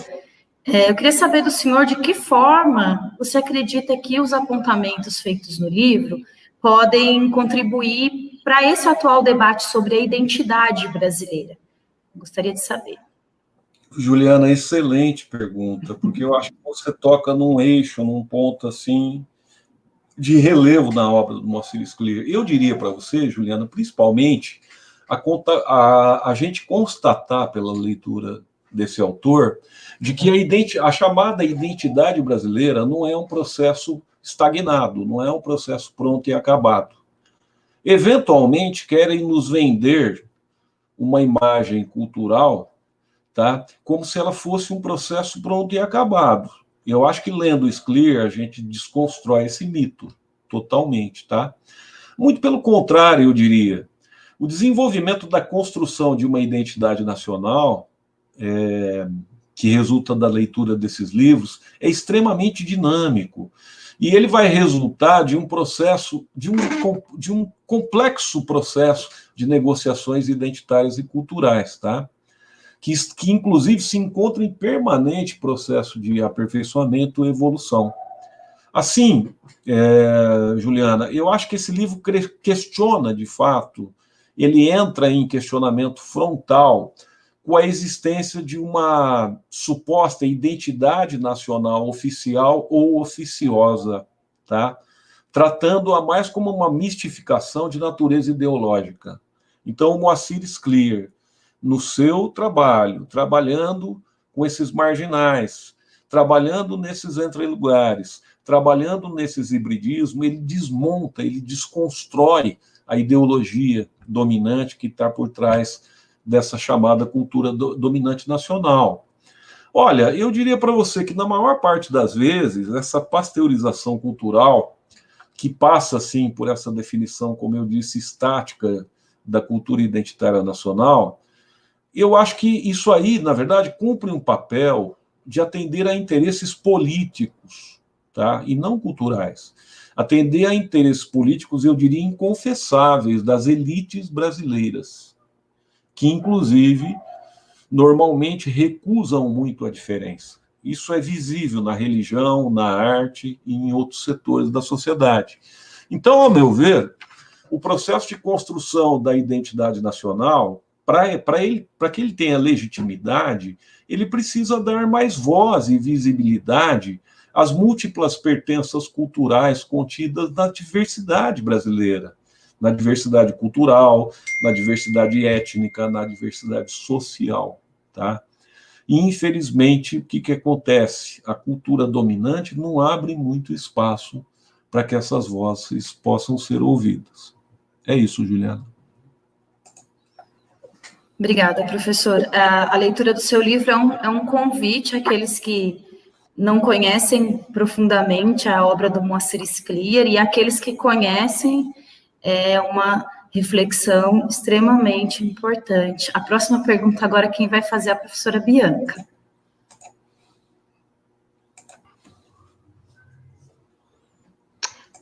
eu queria saber do senhor de que forma você acredita que os apontamentos feitos no livro podem contribuir para esse atual debate sobre a identidade brasileira. Gostaria de saber. Juliana, excelente pergunta, porque eu acho que você toca num eixo, num ponto assim de relevo na obra do Moacir Scliar. Eu diria para você, Juliana, principalmente a gente constatar pela leitura desse autor de que a chamada identidade brasileira não é um processo estagnado, não é um processo pronto e acabado. Eventualmente querem nos vender uma imagem cultural, tá, como se ela fosse um processo pronto e acabado. Eu acho que lendo Scliar a gente desconstrói esse mito totalmente, tá? Muito pelo contrário, eu diria. O desenvolvimento da construção de uma identidade nacional, que resulta da leitura desses livros, é extremamente dinâmico. E ele vai resultar de um processo, de um complexo processo de negociações identitárias e culturais, tá? Que inclusive se encontra em permanente processo de aperfeiçoamento e evolução. Assim, Juliana, eu acho que esse livro questiona, de fato, ele entra em questionamento frontal com a existência de uma suposta identidade nacional oficial ou oficiosa, tá? Tratando-a mais como uma mistificação de natureza ideológica. Então, o Moacir Scliar, no seu trabalho, trabalhando com esses marginais, trabalhando nesses entrelugares, trabalhando nesses hibridismos, ele desmonta, ele desconstrói a ideologia dominante que está por trás dessa chamada cultura dominante nacional. Olha, eu diria para você que, na maior parte das vezes, essa pasteurização cultural, que passa, assim, por essa definição, como eu disse, estática da cultura identitária nacional, eu acho que isso aí, na verdade, cumpre um papel de atender a interesses políticos, tá? E não culturais. Atender a interesses políticos, eu diria, inconfessáveis das elites brasileiras, que, inclusive, normalmente recusam muito a diferença. Isso é visível na religião, na arte e em outros setores da sociedade. Então, ao meu ver, o processo de construção da identidade nacional, para que ele tenha legitimidade, ele precisa dar mais voz e visibilidade às múltiplas pertenças culturais contidas na diversidade brasileira, na diversidade cultural, na diversidade étnica, na diversidade social, tá? E, infelizmente, o que acontece? A cultura dominante não abre muito espaço para que essas vozes possam ser ouvidas. É isso, Juliana. Obrigada, professor. A leitura do seu livro é um convite àqueles que não conhecem profundamente a obra do Moacir Scliar, e aqueles que conhecem, é uma reflexão extremamente importante. A próxima pergunta agora quem vai fazer é a professora Bianca.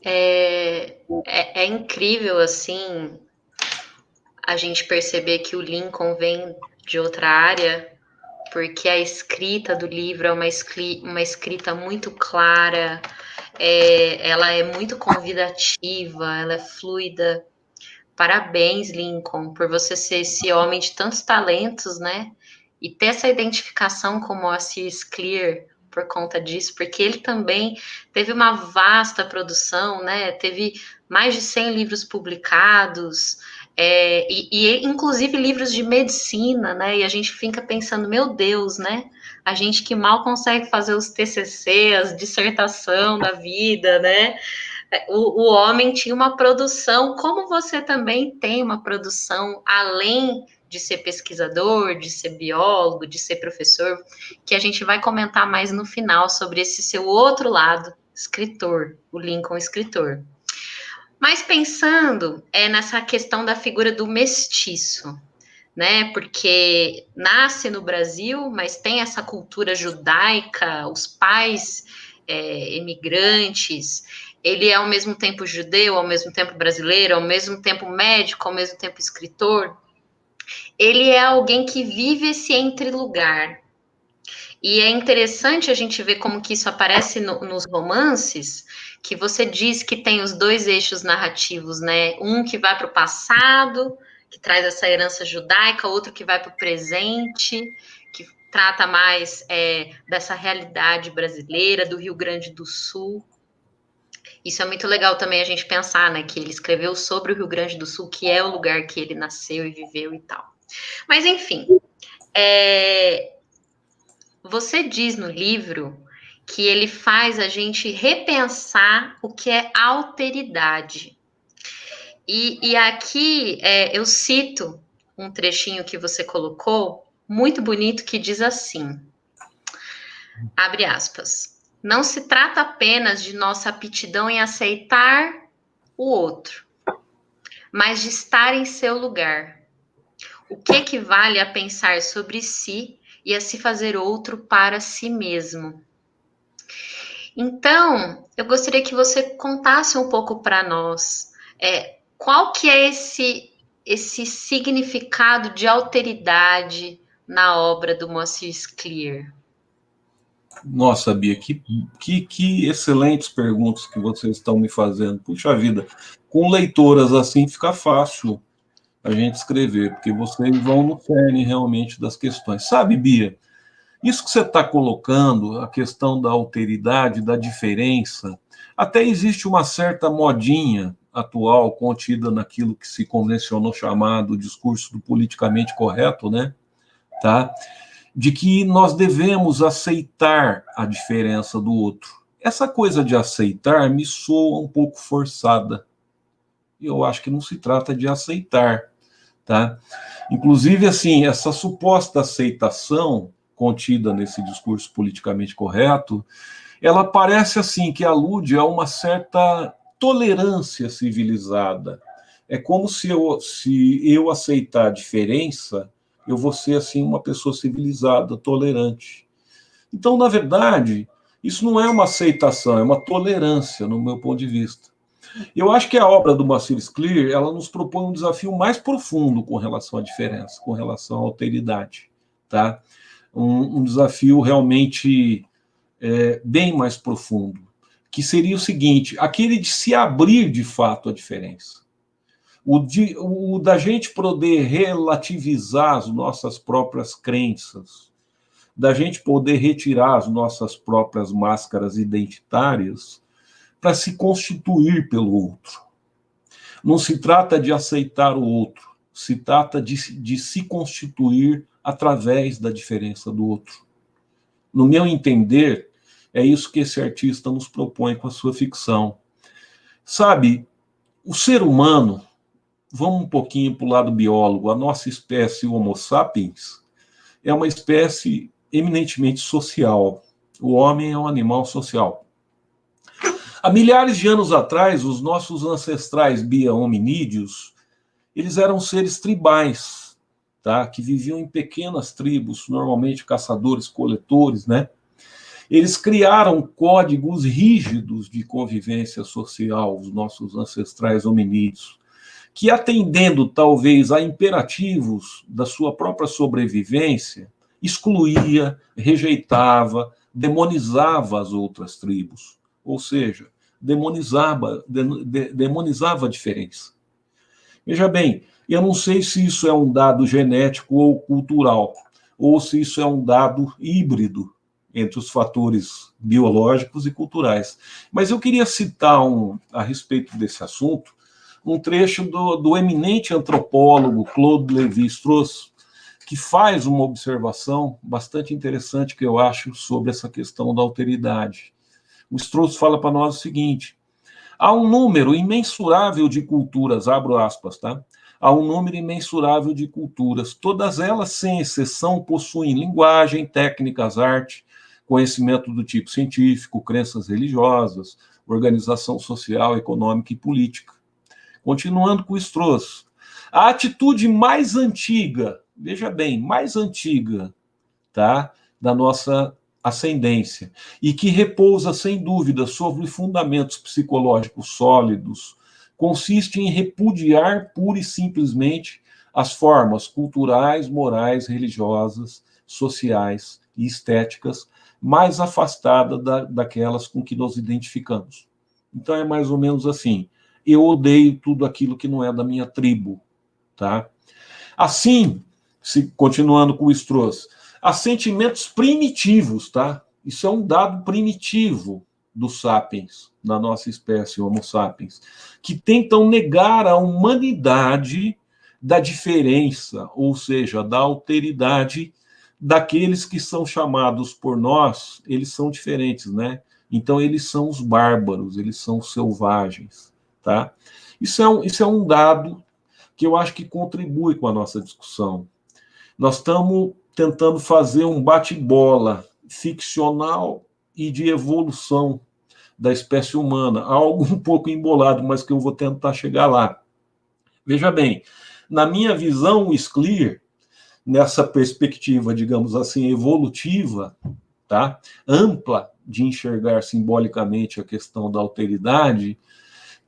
É incrível, assim, a gente perceber que o Lincoln vem de outra área, porque a escrita do livro é uma escrita muito clara, ela é muito convidativa, ela é fluida. Parabéns, Lincoln, por você ser esse homem de tantos talentos, né? E ter essa identificação com Moacir Scliar por conta disso, porque ele também teve uma vasta produção, né? Teve mais de 100 livros publicados, inclusive livros de medicina, né? E a gente fica pensando, meu Deus, né? A gente que mal consegue fazer os TCC, as dissertação da vida, né? O homem tinha uma produção, como você também tem uma produção, além de ser pesquisador, de ser biólogo, de ser professor, que a gente vai comentar mais no final sobre esse seu outro lado, escritor, o Lincoln escritor. Mas pensando nessa questão da figura do mestiço, né? Porque nasce no Brasil, mas tem essa cultura judaica, os pais imigrantes. Ele é ao mesmo tempo judeu, ao mesmo tempo brasileiro, ao mesmo tempo médico, ao mesmo tempo escritor. Ele é alguém que vive esse entre-lugar. E é interessante a gente ver como que isso aparece nos romances, que você diz que tem os dois eixos narrativos, né? Um que vai para o passado, que traz essa herança judaica, outro que vai para o presente, que trata mais dessa realidade brasileira, do Rio Grande do Sul. Isso é muito legal também a gente pensar, né? Que ele escreveu sobre o Rio Grande do Sul, que é o lugar que ele nasceu e viveu e tal. Mas, enfim, você diz no livro que ele faz a gente repensar o que é alteridade. E aqui eu cito um trechinho que você colocou, muito bonito, que diz assim, abre aspas, não se trata apenas de nossa aptidão em aceitar o outro, mas de estar em seu lugar. O que equivale a pensar sobre si e a se fazer outro para si mesmo. Então, eu gostaria que você contasse um pouco para nós qual que é esse significado de alteridade na obra do Moacir Scliar. Nossa, Bia, que excelentes perguntas que vocês estão me fazendo. Puxa vida, com leitoras assim fica fácil a gente escrever, porque vocês vão no cerne realmente das questões. Sabe, Bia, isso que você está colocando, a questão da alteridade, da diferença, até existe uma certa modinha atual contida naquilo que se convencionou chamado discurso do politicamente correto, né? Tá? De que nós devemos aceitar a diferença do outro. Essa coisa de aceitar me soa um pouco forçada. Eu acho que não se trata de aceitar, tá? Inclusive, assim, essa suposta aceitação contida nesse discurso politicamente correto, ela parece, assim, que alude a uma certa tolerância civilizada. É como se eu aceitar a diferença, eu vou ser, assim, uma pessoa civilizada, tolerante. Então, na verdade, isso não é uma aceitação, é uma tolerância, no meu ponto de vista. Eu acho que a obra do Moacir Scliar, ela nos propõe um desafio mais profundo com relação à diferença, com relação à alteridade, tá? Um desafio realmente bem mais profundo, que seria o seguinte, aquele de se abrir de fato à diferença. O da gente poder relativizar as nossas próprias crenças, da gente poder retirar as nossas próprias máscaras identitárias para se constituir pelo outro. Não se trata de aceitar o outro, se trata de se constituir através da diferença do outro. No meu entender, é isso que esse artista nos propõe com a sua ficção. Sabe, o ser humano, vamos um pouquinho para o lado biólogo. A nossa espécie Homo sapiens é uma espécie eminentemente social. O homem é um animal social. Há milhares de anos atrás, os nossos ancestrais bia-hominídeos, eles eram seres tribais, tá? Que viviam em pequenas tribos, normalmente caçadores-coletores, né? Eles criaram códigos rígidos de convivência social, os nossos ancestrais hominídeos, que, atendendo talvez a imperativos da sua própria sobrevivência, excluía, rejeitava, demonizava as outras tribos. Ou seja, demonizava a diferença. Veja bem, eu não sei se isso é um dado genético ou cultural, ou se isso é um dado híbrido entre os fatores biológicos e culturais. Mas eu queria citar a respeito desse assunto, um trecho do eminente antropólogo Claude Lévi-Strauss, que faz uma observação bastante interessante, que eu acho, sobre essa questão da alteridade. O Strauss fala para nós o seguinte: há um número imensurável de culturas, abro aspas, tá? Há um número imensurável de culturas, todas elas, sem exceção, possuem linguagem, técnicas, arte, conhecimento do tipo científico, crenças religiosas, organização social, econômica e política. Continuando com o Strauss, a atitude mais antiga, veja bem, mais antiga, tá, da nossa ascendência, e que repousa, sem dúvida, sobre fundamentos psicológicos sólidos, consiste em repudiar pura e simplesmente as formas culturais, morais, religiosas, sociais e estéticas mais afastadas daquelas com que nos identificamos. Então é mais ou menos assim: eu odeio tudo aquilo que não é da minha tribo, tá? Assim, continuando com o Strauss, há sentimentos primitivos, tá? Isso é um dado primitivo dos sapiens, da nossa espécie Homo sapiens, que tentam negar a humanidade da diferença, ou seja, da alteridade daqueles que são chamados por nós, eles são diferentes, né? Então eles são os bárbaros, eles são os selvagens. Tá? Isso é um dado que eu acho que contribui com a nossa discussão. Nós estamos tentando fazer um bate-bola ficcional e de evolução da espécie humana, algo um pouco embolado, mas que eu vou tentar chegar lá. Veja bem, na minha visão, o Scliar, nessa perspectiva, digamos assim, evolutiva, tá? Ampla de enxergar simbolicamente a questão da alteridade,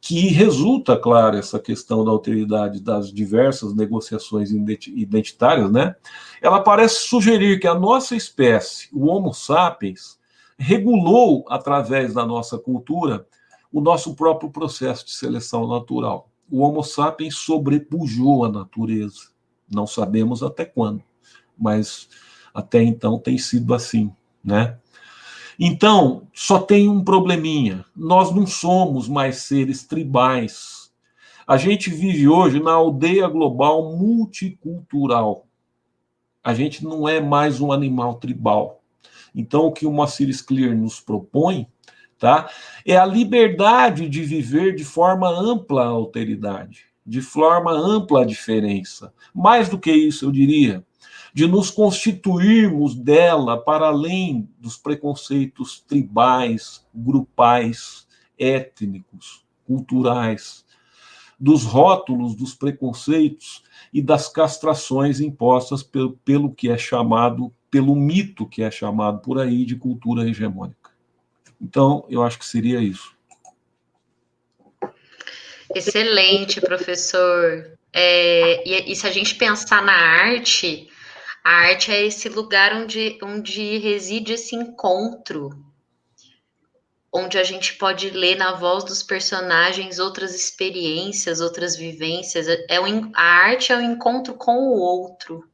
que resulta, claro, essa questão da alteridade das diversas negociações identitárias, né? Ela parece sugerir que a nossa espécie, o Homo sapiens, regulou, através da nossa cultura, o nosso próprio processo de seleção natural. O Homo sapiens sobrepujou a natureza. Não sabemos até quando, mas até então tem sido assim, né? Então, só tem um probleminha: nós não somos mais seres tribais. A gente vive hoje na aldeia global multicultural. A gente não é mais um animal tribal. Então, o que o Moacir Scliar nos propõe, tá, é a liberdade de viver de forma ampla a alteridade, de forma ampla a diferença. Mais do que isso, eu diria, de nos constituirmos dela para além dos preconceitos tribais, grupais, étnicos, culturais, dos rótulos, dos preconceitos e das castrações impostas pelo que é chamado, pelo mito que é chamado por aí de cultura hegemônica. Então, eu acho que seria isso. Excelente, professor. E se a gente pensar na arte, a arte é esse lugar onde reside esse encontro, onde a gente pode ler na voz dos personagens outras experiências, outras vivências. A arte é o encontro com o outro,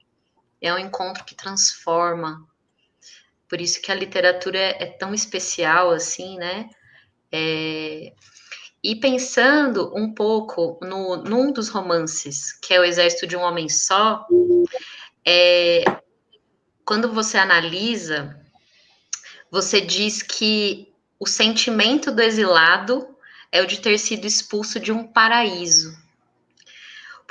é um encontro que transforma. Por isso que a literatura é tão especial assim, né? E pensando um pouco num dos romances, que é O Exército de um Homem Só, quando você analisa, você diz que o sentimento do exilado é o de ter sido expulso de um paraíso.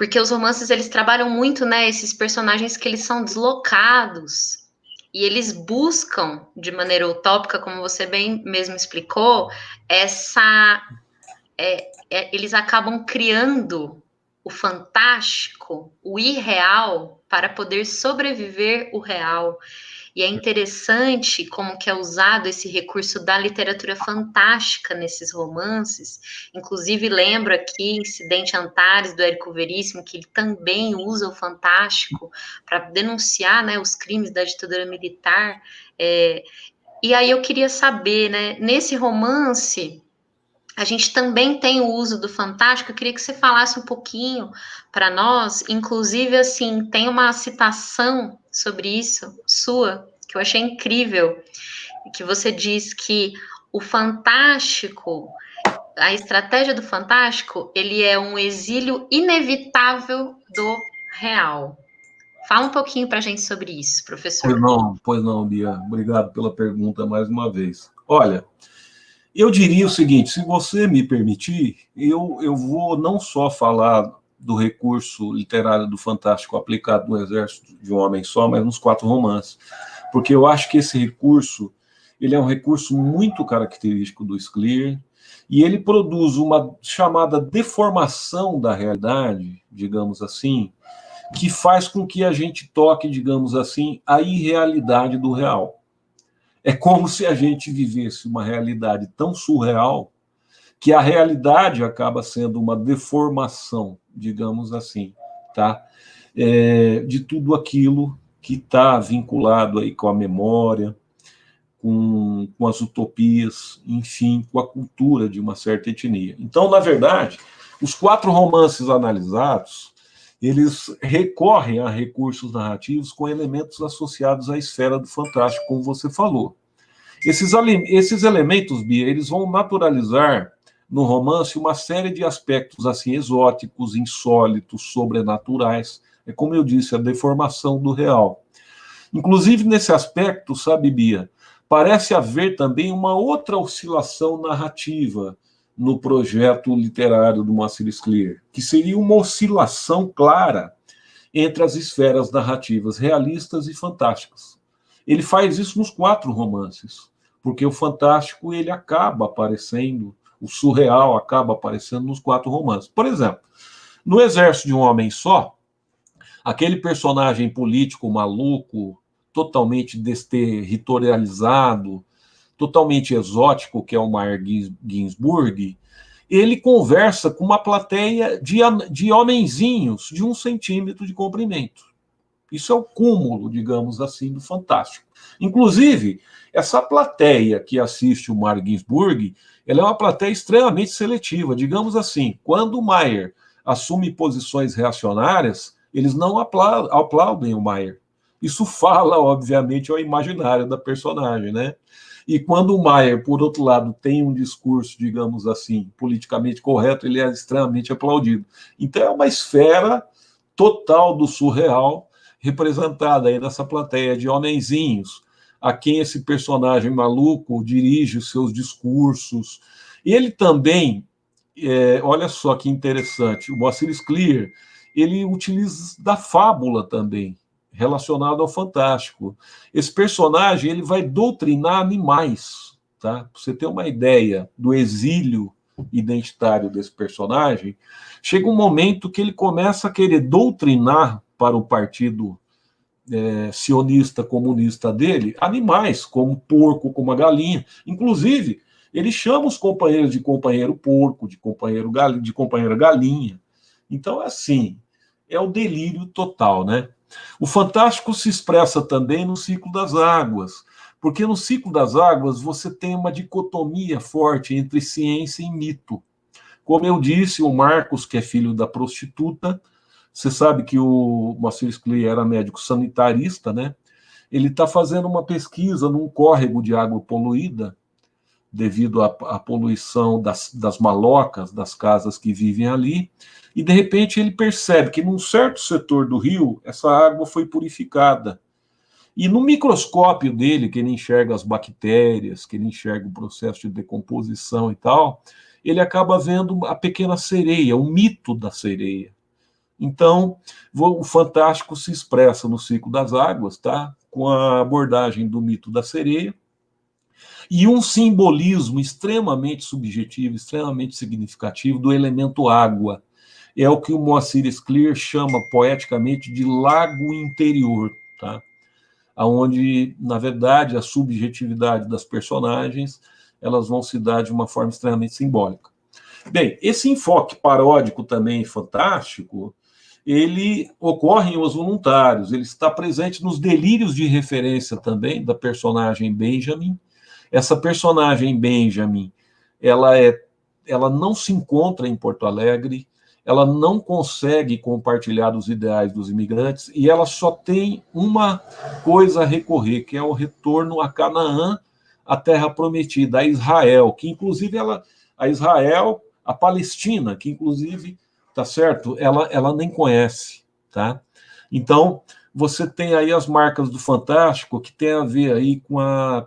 porque os romances, eles trabalham muito, né, esses personagens que eles são deslocados, e eles buscam, de maneira utópica, como você bem mesmo explicou, eles acabam criando o fantástico, o irreal, para poder sobreviver o real. E é interessante como que é usado esse recurso da literatura fantástica nesses romances. Inclusive, lembro aqui Incidente Antares, do Érico Veríssimo, que ele também usa o fantástico para denunciar, né, os crimes da ditadura militar. E aí eu queria saber, né, nesse romance, a gente também tem o uso do fantástico. Eu queria que você falasse um pouquinho para nós. Inclusive, assim, tem uma citação sobre isso, sua, que eu achei incrível, que você diz que o fantástico, a estratégia do fantástico, ele é um exílio inevitável do real. Fala um pouquinho para a gente sobre isso, professor. Pois não, Bia. Obrigado pela pergunta mais uma vez. Olha, eu diria o seguinte, se você me permitir, eu vou não só falar do recurso literário do fantástico aplicado no Exército de um Homem Só, mas nos 4 romances, porque eu acho que esse recurso, ele é um recurso muito característico do Scliar, e ele produz uma chamada deformação da realidade, digamos assim, que faz com que a gente toque, digamos assim, a irrealidade do real. É como se a gente vivesse uma realidade tão surreal que a realidade acaba sendo uma deformação, digamos assim, tá? De tudo aquilo que está vinculado aí com a memória, com as utopias, enfim, com a cultura de uma certa etnia. Então, na verdade, os 4 romances analisados, eles recorrem a recursos narrativos com elementos associados à esfera do fantástico, como você falou. Esses elementos, Bia, eles vão naturalizar no romance uma série de aspectos assim exóticos, insólitos, sobrenaturais. É como eu disse, a deformação do real. Inclusive, nesse aspecto, sabe, Bia, parece haver também uma outra oscilação narrativa no projeto literário do Moacir Scliar, que seria uma oscilação clara entre as esferas narrativas realistas e fantásticas. Ele faz isso nos 4 romances, porque o fantástico ele acaba aparecendo, o surreal acaba aparecendo nos 4 romances. Por exemplo, no Exército de um Homem Só, aquele personagem político maluco, totalmente desterritorializado, totalmente exótico, que é o Meyer Ginsburg, ele conversa com uma plateia de homenzinhos de 1 centímetro de comprimento. Isso é o cúmulo, digamos assim, do fantástico. Inclusive, essa plateia que assiste o Meyer Ginsburg, ela é uma plateia extremamente seletiva. Digamos assim, quando o Meyer assume posições reacionárias, eles não aplaudem o Meyer. Isso fala, obviamente, ao imaginário da personagem, né? E quando o Meyer, por outro lado, tem um discurso, digamos assim, politicamente correto, ele é extremamente aplaudido. Então é uma esfera total do surreal, representada aí nessa plateia de homenzinhos, a quem esse personagem maluco dirige os seus discursos. E ele também, olha só que interessante, o Moacir Scliar, ele utiliza da fábula também, relacionado ao fantástico. Esse personagem ele vai doutrinar animais, tá? Pra você ter uma ideia do exílio identitário desse personagem, chega um momento que ele começa a querer doutrinar para o partido sionista, comunista dele, animais, como porco, como a galinha. Inclusive, ele chama os companheiros de companheiro porco, de companheira galinha. Então, assim, é o delírio total, né? O fantástico se expressa também no ciclo das águas, porque no ciclo das águas você tem uma dicotomia forte entre ciência e mito. Como eu disse, o Marcos, que é filho da prostituta, você sabe que o Moacir Scliar era médico sanitarista, né? Ele está fazendo uma pesquisa num córrego de água poluída, devido à poluição das malocas, das casas que vivem ali, e de repente ele percebe que num certo setor do rio, essa água foi purificada. E no microscópio dele, que ele enxerga as bactérias, que ele enxerga o processo de decomposição e tal, ele acaba vendo a pequena sereia, o mito da sereia. Então, o fantástico se expressa no ciclo das águas, tá? Com a abordagem do mito da sereia, e um simbolismo extremamente subjetivo, extremamente significativo do elemento água. É o que o Moacir Scliar chama poeticamente de lago interior, tá? Onde, na verdade, a subjetividade das personagens elas vão se dar de uma forma extremamente simbólica. Bem, esse enfoque paródico também fantástico, ele ocorre em Os Voluntários, ele está presente nos delírios de referência também da personagem Benjamin. Essa personagem Benjamin, ela não se encontra em Porto Alegre, ela não consegue compartilhar os ideais dos imigrantes e ela só tem uma coisa a recorrer, que é o retorno a Canaã, a terra prometida, a Israel, que inclusive a Israel, a Palestina, que inclusive, tá certo, ela nem conhece, tá? Então, você tem aí as marcas do fantástico que tem a ver aí com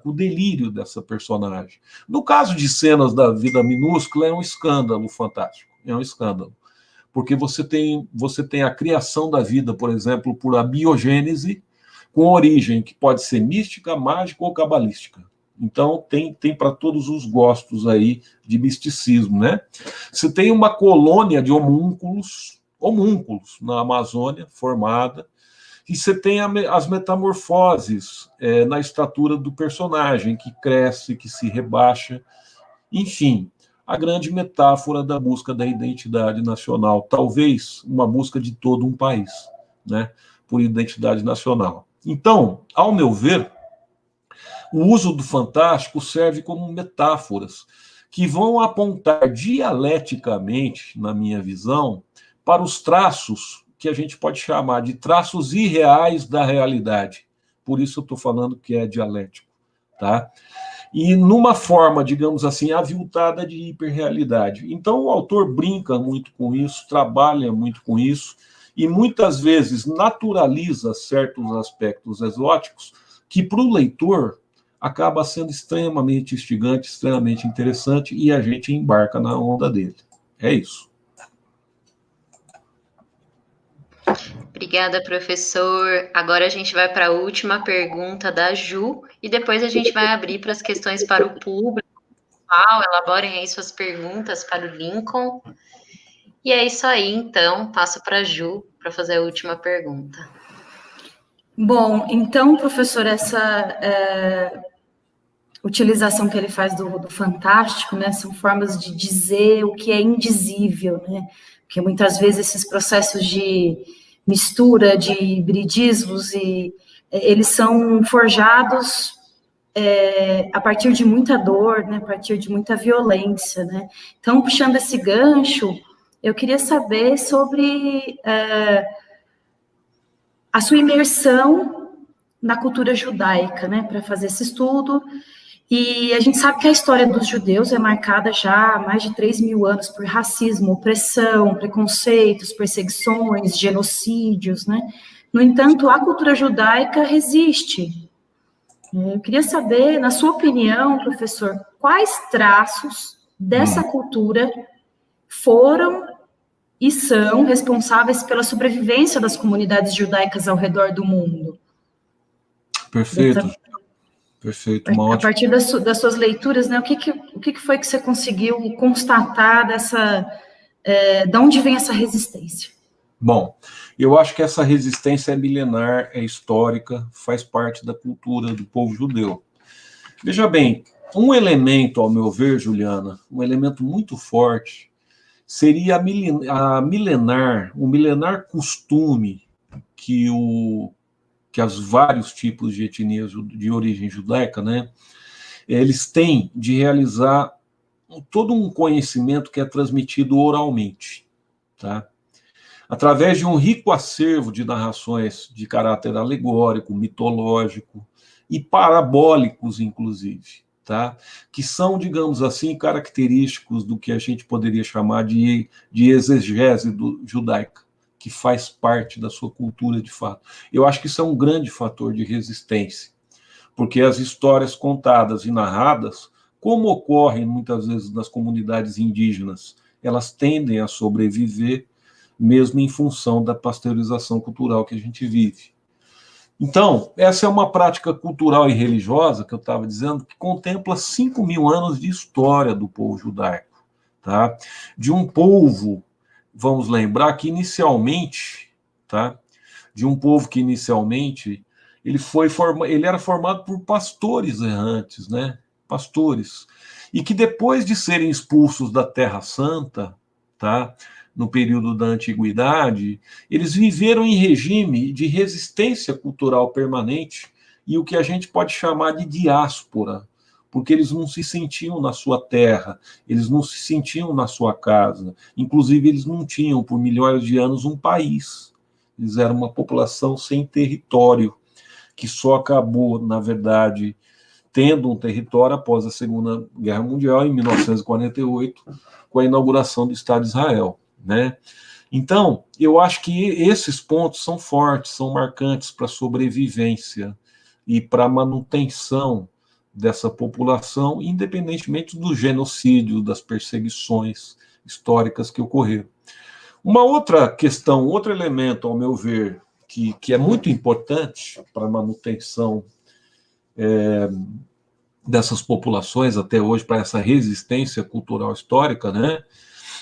o delírio dessa personagem. No caso de cenas da vida minúscula, é um escândalo fantástico, é um escândalo. Porque você tem a criação da vida, por exemplo, por abiogênese, com origem que pode ser mística, mágica ou cabalística. Então, tem para todos os gostos aí de misticismo, né? Você tem uma colônia de homúnculos na Amazônia, formada, e você tem as metamorfoses na estatura do personagem, que cresce, que se rebaixa, enfim, a grande metáfora da busca da identidade nacional, talvez uma busca de todo um país, né, por identidade nacional. Então, ao meu ver, o uso do fantástico serve como metáforas que vão apontar dialeticamente, na minha visão, para os traços que a gente pode chamar de traços irreais da realidade. Por isso eu estou falando que é dialético, tá? E numa forma, digamos assim, aviltada de hiperrealidade. Então o autor brinca muito com isso, trabalha muito com isso, e muitas vezes naturaliza certos aspectos exóticos que, para o leitor, acaba sendo extremamente instigante, extremamente interessante, e a gente embarca na onda dele. É isso. Obrigada, professor. Agora a gente vai para a última pergunta da Ju, e depois a gente vai abrir para as questões para o público. Elaborem aí suas perguntas para o Lincoln. E é isso aí, então, passo para a Ju para fazer a última pergunta. Bom, então, professor, essa utilização que ele faz do fantástico, né, são formas de dizer o que é indizível, né, porque muitas vezes esses processos de mistura, de hibridismos, eles são forjados a partir de muita dor, né, a partir de muita violência, né. Então, puxando esse gancho, eu queria saber sobre a sua imersão na cultura judaica, né, para fazer esse estudo. E a gente sabe que a história dos judeus é marcada já há mais de 3.000 anos por racismo, opressão, preconceitos, perseguições, genocídios, né? No entanto, a cultura judaica resiste. Eu queria saber, na sua opinião, professor, quais traços dessa cultura foram e são responsáveis pela sobrevivência das comunidades judaicas ao redor do mundo? Perfeito. Perfeito, uma ótima. A partir das suas leituras, né, o que foi que você conseguiu constatar de onde vem essa resistência? Bom, eu acho que essa resistência é milenar, é histórica, faz parte da cultura do povo judeu. Veja bem, um elemento, ao meu ver, Juliana, um elemento muito forte, seria o milenar costume que os vários tipos de etnias de origem judaica, né, eles têm de realizar todo um conhecimento que é transmitido oralmente, tá? Através de um rico acervo de narrações de caráter alegórico, mitológico e parabólicos, inclusive, tá? Que são, digamos assim, característicos do que a gente poderia chamar de exegese judaica, que faz parte da sua cultura de fato. Eu acho que isso é um grande fator de resistência, porque as histórias contadas e narradas, como ocorrem muitas vezes nas comunidades indígenas, elas tendem a sobreviver mesmo em função da pasteurização cultural que a gente vive. Então, essa é uma prática cultural e religiosa, que eu estava dizendo, que contempla 5.000 anos de história do povo judaico, tá? De um povo, vamos lembrar, que inicialmente, tá? De um povo que inicialmente ele era formado por pastores errantes, né? Pastores. E que depois de serem expulsos da Terra Santa, tá? No período da Antiguidade, eles viveram em regime de resistência cultural permanente e o que a gente pode chamar de diáspora, porque eles não se sentiam na sua terra, eles não se sentiam na sua casa, inclusive eles não tinham, por milhares de anos, um país. Eles eram uma população sem território, que só acabou, na verdade, tendo um território após a Segunda Guerra Mundial, em 1948, com a inauguração do Estado de Israel, né? Então, eu acho que esses pontos são fortes, são marcantes para a sobrevivência e para a manutenção dessa população, independentemente do genocídio, das perseguições históricas que ocorreram. Uma outra questão, outro elemento, ao meu ver, que é muito importante para a manutenção dessas populações até hoje, para essa resistência cultural histórica, né,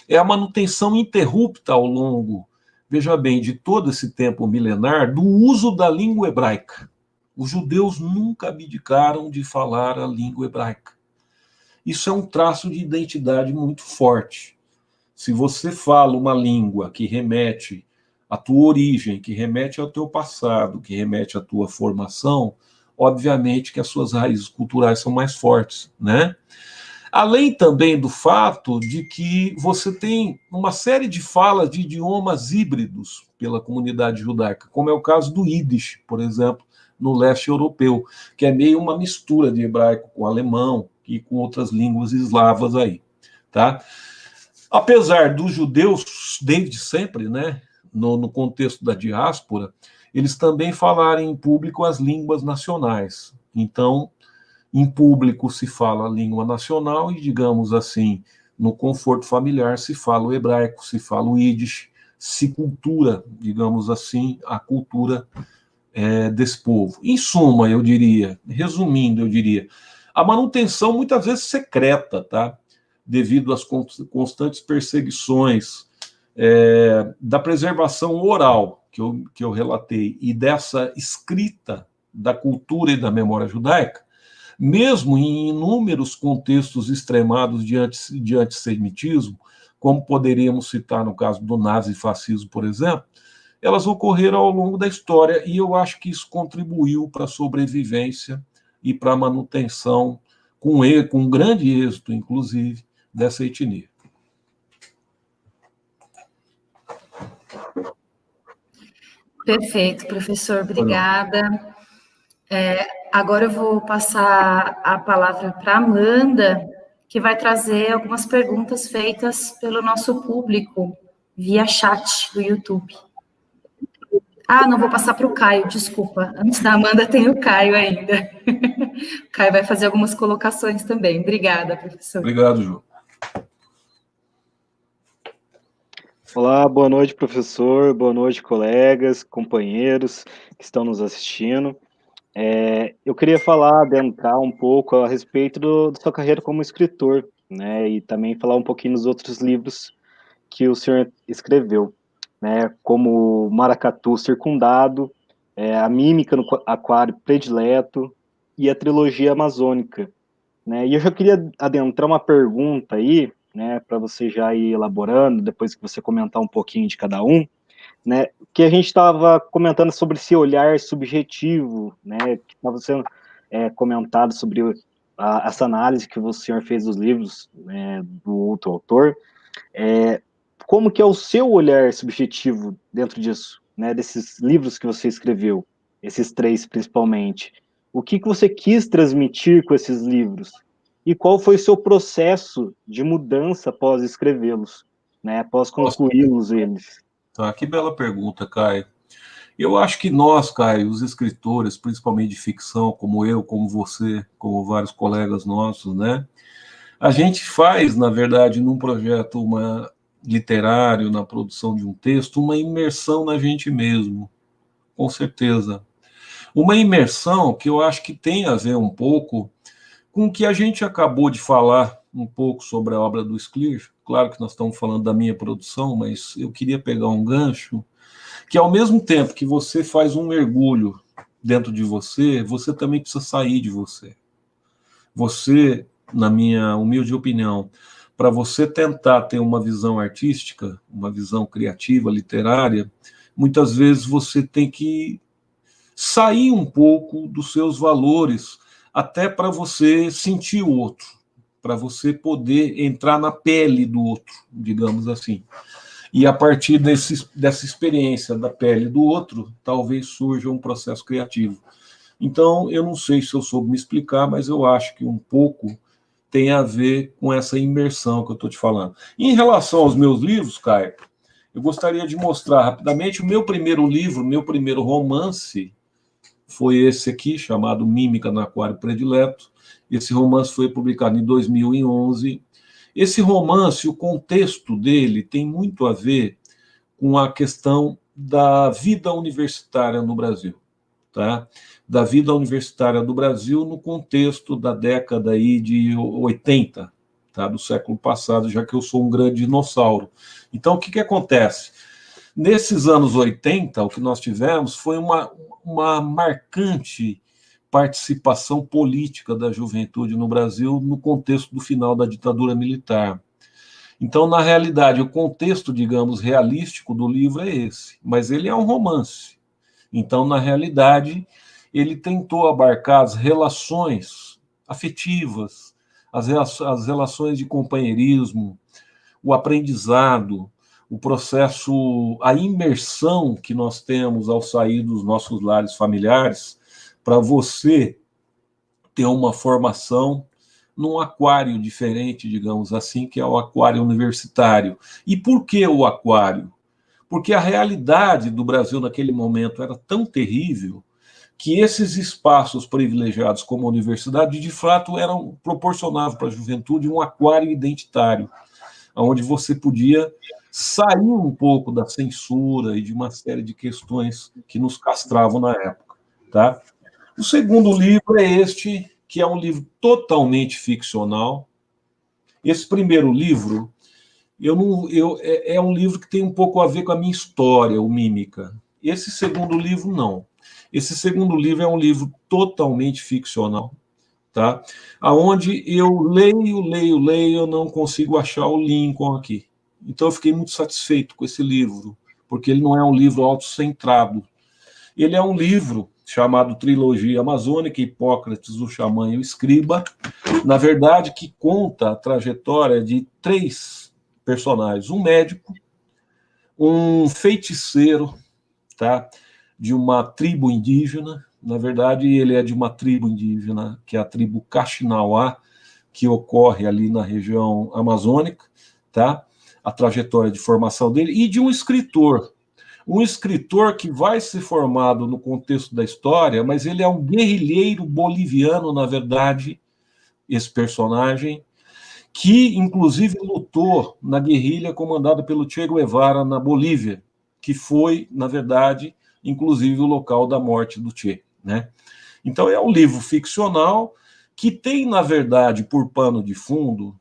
é a manutenção interrupta ao longo, veja bem, de todo esse tempo milenar, do uso da língua hebraica. Os judeus nunca abdicaram de falar a língua hebraica. Isso é um traço de identidade muito forte. Se você fala uma língua que remete à tua origem, que remete ao teu passado, que remete à tua formação, obviamente que as suas raízes culturais são mais fortes, né? Além também do fato de que você tem uma série de falas de idiomas híbridos pela comunidade judaica, como é o caso do Yiddish, por exemplo, no leste europeu, que é meio uma mistura de hebraico com alemão e com outras línguas eslavas aí, tá? Apesar dos judeus, desde sempre, né, no contexto da diáspora, eles também falarem em público as línguas nacionais. Então, em público se fala a língua nacional e, digamos assim, no conforto familiar se fala o hebraico, se fala o Yiddish, se cultura, digamos assim, a cultura desse povo. Em suma, eu diria, resumindo, eu diria, a manutenção muitas vezes secreta, tá? Devido às constantes perseguições, da preservação oral que eu relatei e dessa escrita da cultura e da memória judaica, mesmo em inúmeros contextos extremados de antissemitismo, como poderíamos citar no caso do nazifascismo, por exemplo, elas ocorreram ao longo da história e eu acho que isso contribuiu para a sobrevivência e para a manutenção, com grande êxito, inclusive, dessa etnia. Perfeito, professor, obrigada. Agora eu vou passar a palavra para a Amanda, que vai trazer algumas perguntas feitas pelo nosso público via chat do YouTube. Não vou passar para o Caio, desculpa. Antes da Amanda tem o Caio ainda. O Caio vai fazer algumas colocações também. Obrigada, professor. Obrigado, Ju. Olá, boa noite, professor, boa noite, colegas, companheiros que estão nos assistindo. Eu queria adentrar um pouco a respeito da sua carreira como escritor, né, e também falar um pouquinho dos outros livros que o senhor escreveu, né, como Maracatu Circundado, A Mímica no Aquário Predileto e a Trilogia Amazônica, né, e eu já queria adentrar uma pergunta aí, né, para você já ir elaborando, depois que você comentar um pouquinho de cada um, né, que a gente estava comentando sobre esse olhar subjetivo, né, que estava sendo comentado sobre essa análise que o senhor fez dos livros, né, do outro autor, como que é o seu olhar subjetivo dentro disso, né, desses livros que você escreveu, esses 3 principalmente, o que você quis transmitir com esses livros? E qual foi o seu processo de mudança após escrevê-los, né, após concluí-los eles? Tá, que bela pergunta, Caio. Eu acho que nós, Caio, os escritores, principalmente de ficção, como eu, como você, como vários colegas nossos, né, a gente faz, na verdade, num projeto literário, na produção de um texto, uma imersão na gente mesmo, com certeza. Uma imersão que eu acho que tem a ver um pouco com o que a gente acabou de falar um pouco sobre a obra do Sclir. Claro que nós estamos falando da minha produção, mas eu queria pegar um gancho, que ao mesmo tempo que você faz um mergulho dentro de você, você também precisa sair de você. Você, na minha humilde opinião, para você tentar ter uma visão artística, uma visão criativa, literária, muitas vezes você tem que sair um pouco dos seus valores, até para você sentir o outro, para você poder entrar na pele do outro, digamos assim. E a partir dessa experiência da pele do outro, talvez surja um processo criativo. Então, eu não sei se eu soube me explicar, mas eu acho que um pouco tem a ver com essa imersão que eu estou te falando. Em relação aos meus livros, Caio, eu gostaria de mostrar rapidamente o meu primeiro livro, meu primeiro romance, foi esse aqui, chamado Mímica no Aquário Predileto. Esse romance foi publicado em 2011. Esse romance, o contexto dele tem muito a ver com a questão da vida universitária no Brasil, tá? Da vida universitária do Brasil no contexto da década aí de 80, tá? Do século passado, já que eu sou um grande dinossauro. Então, o que acontece? Nesses anos 80, o que nós tivemos foi uma marcante participação política da juventude no Brasil no contexto do final da ditadura militar. Então, na realidade, o contexto, digamos, realístico do livro é esse, mas ele é um romance. Então, na realidade, ele tentou abarcar as relações afetivas, as relações de companheirismo, o aprendizado, o processo, a imersão que nós temos ao sair dos nossos lares familiares, para você ter uma formação num aquário diferente, digamos assim, que é o aquário universitário. E por que o aquário? Porque a realidade do Brasil naquele momento era tão terrível que esses espaços privilegiados como a universidade, de fato, proporcionavam para a juventude um aquário identitário, onde você podia sair um pouco da censura e de uma série de questões que nos castravam na época, tá? O segundo livro é este, que é um livro totalmente ficcional. Esse primeiro livro é um livro que tem um pouco a ver com a minha história, o Mímica. Esse segundo livro, não. Esse segundo livro é um livro totalmente ficcional, tá? Aonde eu leio, eu não consigo achar o Lincoln aqui. Então, eu fiquei muito satisfeito com esse livro, porque ele não é um livro autocentrado. Ele é um livro chamado Trilogia Amazônica, Hipócrates, o Xamã e o Escriba, na verdade, que conta a trajetória de 3 personagens: um médico, um feiticeiro, tá? De uma tribo indígena. Na verdade, ele é de uma tribo indígena, que é a tribo Kaxinawá, que ocorre ali na região amazônica, tá? A trajetória de formação dele, e de um escritor que vai ser formado no contexto da história, mas ele é um guerrilheiro boliviano, na verdade, esse personagem, que inclusive lutou na guerrilha comandada pelo Che Guevara na Bolívia, que foi, na verdade, inclusive o local da morte do Che, né? Então é um livro ficcional que tem, na verdade, por pano de fundo,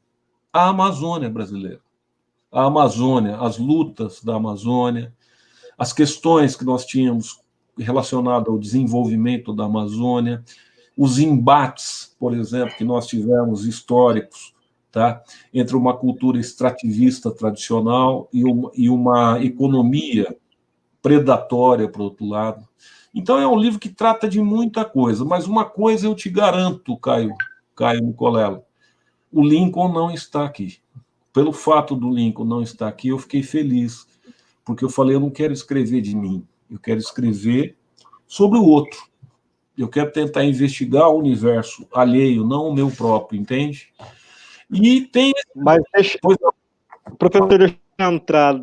a Amazônia brasileira. A Amazônia, as lutas da Amazônia, as questões que nós tínhamos relacionadas ao desenvolvimento da Amazônia, os embates, por exemplo, que nós tivemos históricos, tá? Entre uma cultura extrativista tradicional e uma economia predatória, por outro lado. Então, é um livro que trata de muita coisa, mas uma coisa eu te garanto, Caio Nicolello: o Lincoln não está aqui. Pelo fato do Lincoln não estar aqui, eu fiquei feliz, porque eu falei, eu não quero escrever de mim, eu quero escrever sobre o outro. Eu quero tentar investigar o universo alheio, não o meu próprio, entende? E tem... Mas professor, deixa eu entrar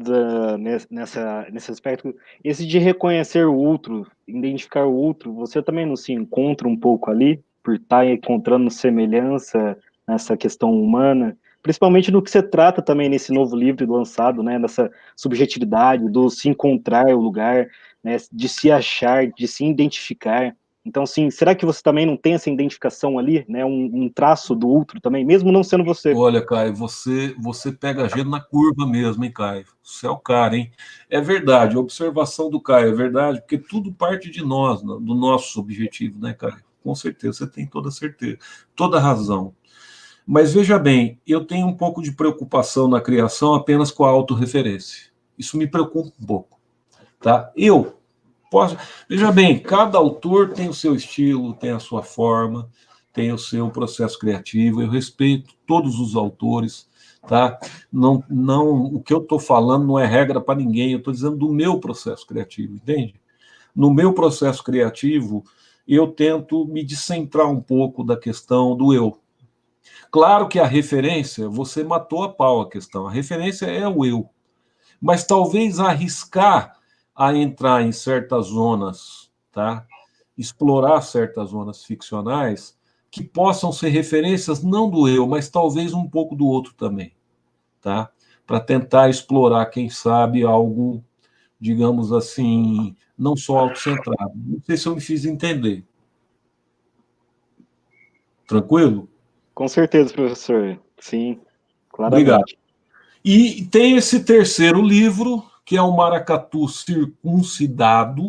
nesse aspecto. Esse de reconhecer o outro, identificar o outro, você também não se encontra um pouco ali, por estar encontrando semelhança nessa questão humana, principalmente no que você trata também nesse novo livro lançado, né, nessa subjetividade, do se encontrar o lugar, né, de se achar, de se identificar. Então, assim, será que você também não tem essa identificação ali, né, um traço do outro também, mesmo não sendo você? Olha, Caio, você pega gelo na curva mesmo, hein, Caio? Você é o cara, hein? É verdade, a observação do Caio é verdade, porque tudo parte de nós, do nosso objetivo, né, Caio? Com certeza, você tem toda certeza, toda razão. Mas veja bem, eu tenho um pouco de preocupação na criação apenas com a autorreferência. Isso me preocupa um pouco, tá? Veja bem, cada autor tem o seu estilo, tem a sua forma, tem o seu processo criativo. Eu respeito todos os autores, tá? Não, o que eu estou falando não é regra para ninguém. Eu estou dizendo do meu processo criativo, entende? No meu processo criativo, eu tento me descentrar um pouco da questão do eu. Claro que a referência, você matou a pau a questão. A referência é o eu, mas talvez arriscar a entrar em certas zonas, tá? Explorar certas zonas ficcionais que possam ser referências não do eu, mas talvez um pouco do outro também, tá? Para tentar explorar, quem sabe, algo, digamos assim, não só autocentrado. Não sei se eu me fiz entender. Tranquilo? Com certeza, professor. Sim, Obrigado. claramente. E tem esse terceiro livro, que é o Maracatu Circuncidado,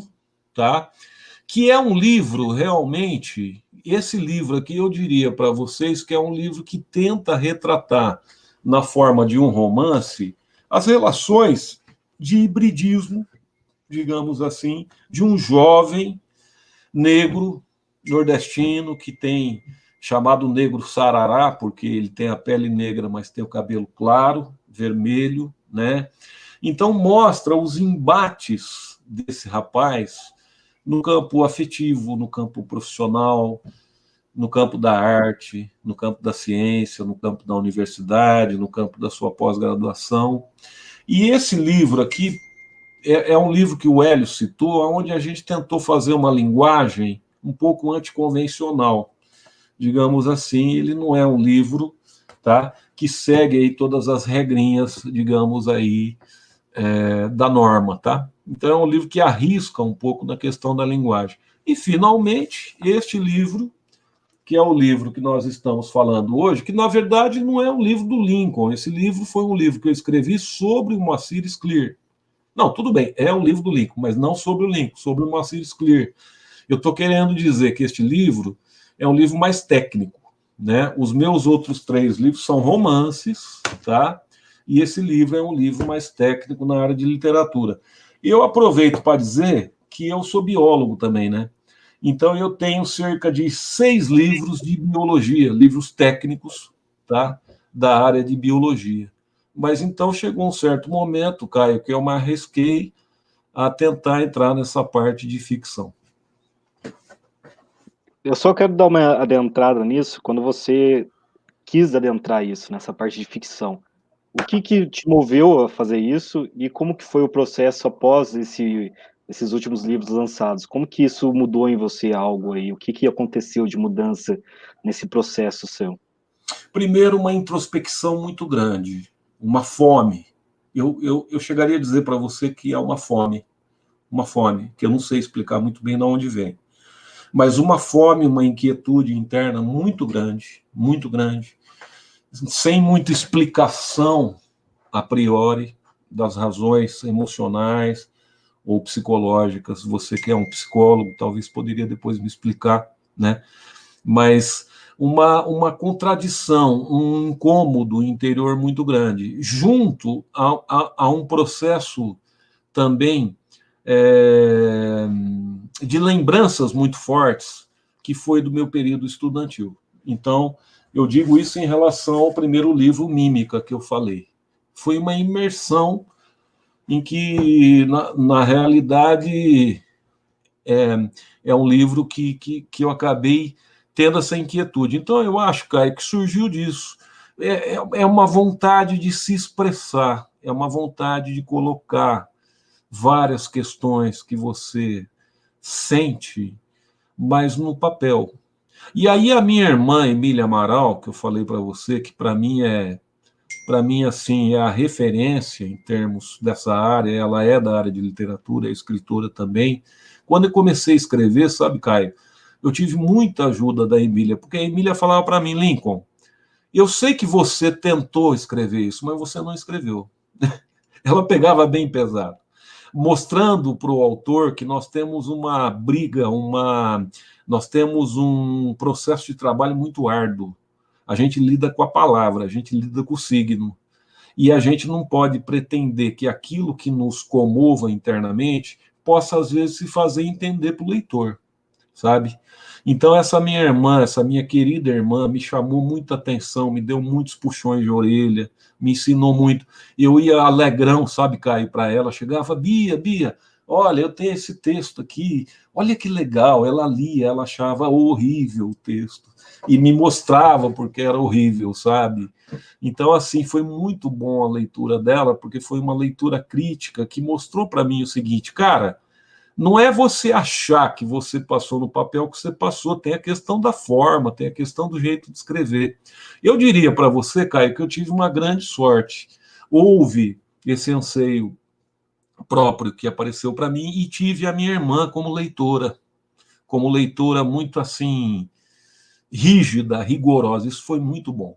tá? Que é um livro realmente, esse livro aqui eu diria para vocês que é um livro que tenta retratar, na forma de um romance, as relações de hibridismo, digamos assim, de um jovem negro nordestino que tem chamado negro sarará, porque ele tem a pele negra, mas tem o cabelo claro, vermelho, né? Então mostra os embates desse rapaz no campo afetivo, no campo profissional, no campo da arte, no campo da ciência, no campo da universidade, no campo da sua pós-graduação. E esse livro aqui é um livro que o Hélio citou, onde a gente tentou fazer uma linguagem um pouco anticonvencional. Digamos assim, ele não é um livro, tá, que segue aí todas as regrinhas, digamos aí, da norma, tá? Então é um livro que arrisca um pouco na questão da linguagem. E, finalmente, este livro, que é o livro que nós estamos falando hoje, que, na verdade, não é um livro do Lincoln. Esse livro foi um livro que eu escrevi sobre o Moacir Scliar. Não, tudo bem, é um livro do Lincoln, mas não sobre o Lincoln, sobre o Moacir Scliar. Eu estou querendo dizer que este livro é um livro mais técnico, né? Os meus outros 3 livros são romances, tá? E esse livro é um livro mais técnico na área de literatura. E eu aproveito para dizer que eu sou biólogo também, né? Então eu tenho cerca de 6 livros de biologia, livros técnicos, tá? Da área de biologia. Mas então chegou um certo momento, Caio, que eu me arrisquei a tentar entrar nessa parte de ficção. Eu só quero dar uma adentrada nisso, quando você quis adentrar isso, nessa parte de ficção. O que te moveu a fazer isso e como que foi o processo após esses últimos livros lançados? Como que isso mudou em você algo aí? O que aconteceu de mudança nesse processo seu? Primeiro, uma introspecção muito grande, uma fome. Eu chegaria a dizer para você que é uma fome, que eu não sei explicar muito bem de onde vem. Mas uma fome, uma inquietude interna muito grande, sem muita explicação a priori das razões emocionais ou psicológicas. Você que é um psicólogo, talvez poderia depois me explicar, né? Mas uma contradição, um incômodo interior muito grande, junto a um processo também de lembranças muito fortes, que foi do meu período estudantil. Então, eu digo isso em relação ao primeiro livro, Mímica, que eu falei. Foi uma imersão em que, na realidade, é um livro que eu acabei tendo essa inquietude. Então, eu acho, Caio, que surgiu disso. É uma vontade de se expressar, é uma vontade de colocar várias questões que você sente, mas no papel. E aí a minha irmã, Emília Amaral, que eu falei para você, que para mim é para mim, assim, é a referência em termos dessa área, ela é da área de literatura, é escritora também. Quando eu comecei a escrever, sabe, Caio, eu tive muita ajuda da Emília, porque a Emília falava para mim, Lincoln, eu sei que você tentou escrever isso, mas você não escreveu. Ela pegava bem pesado, mostrando para o autor que nós temos uma briga, nós temos um processo de trabalho muito árduo. A gente lida com a palavra, a gente lida com o signo. E a gente não pode pretender que aquilo que nos comova internamente possa, às vezes, se fazer entender para o leitor, sabe? Então, essa minha irmã, essa minha querida irmã, me chamou muita atenção, me deu muitos puxões de orelha, me ensinou muito. Eu ia alegrão, sabe, Caio, para ela, chegava, Bia, olha, eu tenho esse texto aqui, olha que legal. Ela lia, ela achava horrível o texto, e me mostrava porque era horrível, sabe? Então, assim, foi muito bom a leitura dela, porque foi uma leitura crítica que mostrou para mim o seguinte, cara, não é você achar que você passou no papel que você passou, tem a questão da forma, tem a questão do jeito de escrever. Eu diria para você, Caio, que eu tive uma grande sorte. Houve esse anseio próprio que apareceu para mim e tive a minha irmã como leitora muito assim, rígida, rigorosa. Isso foi muito bom,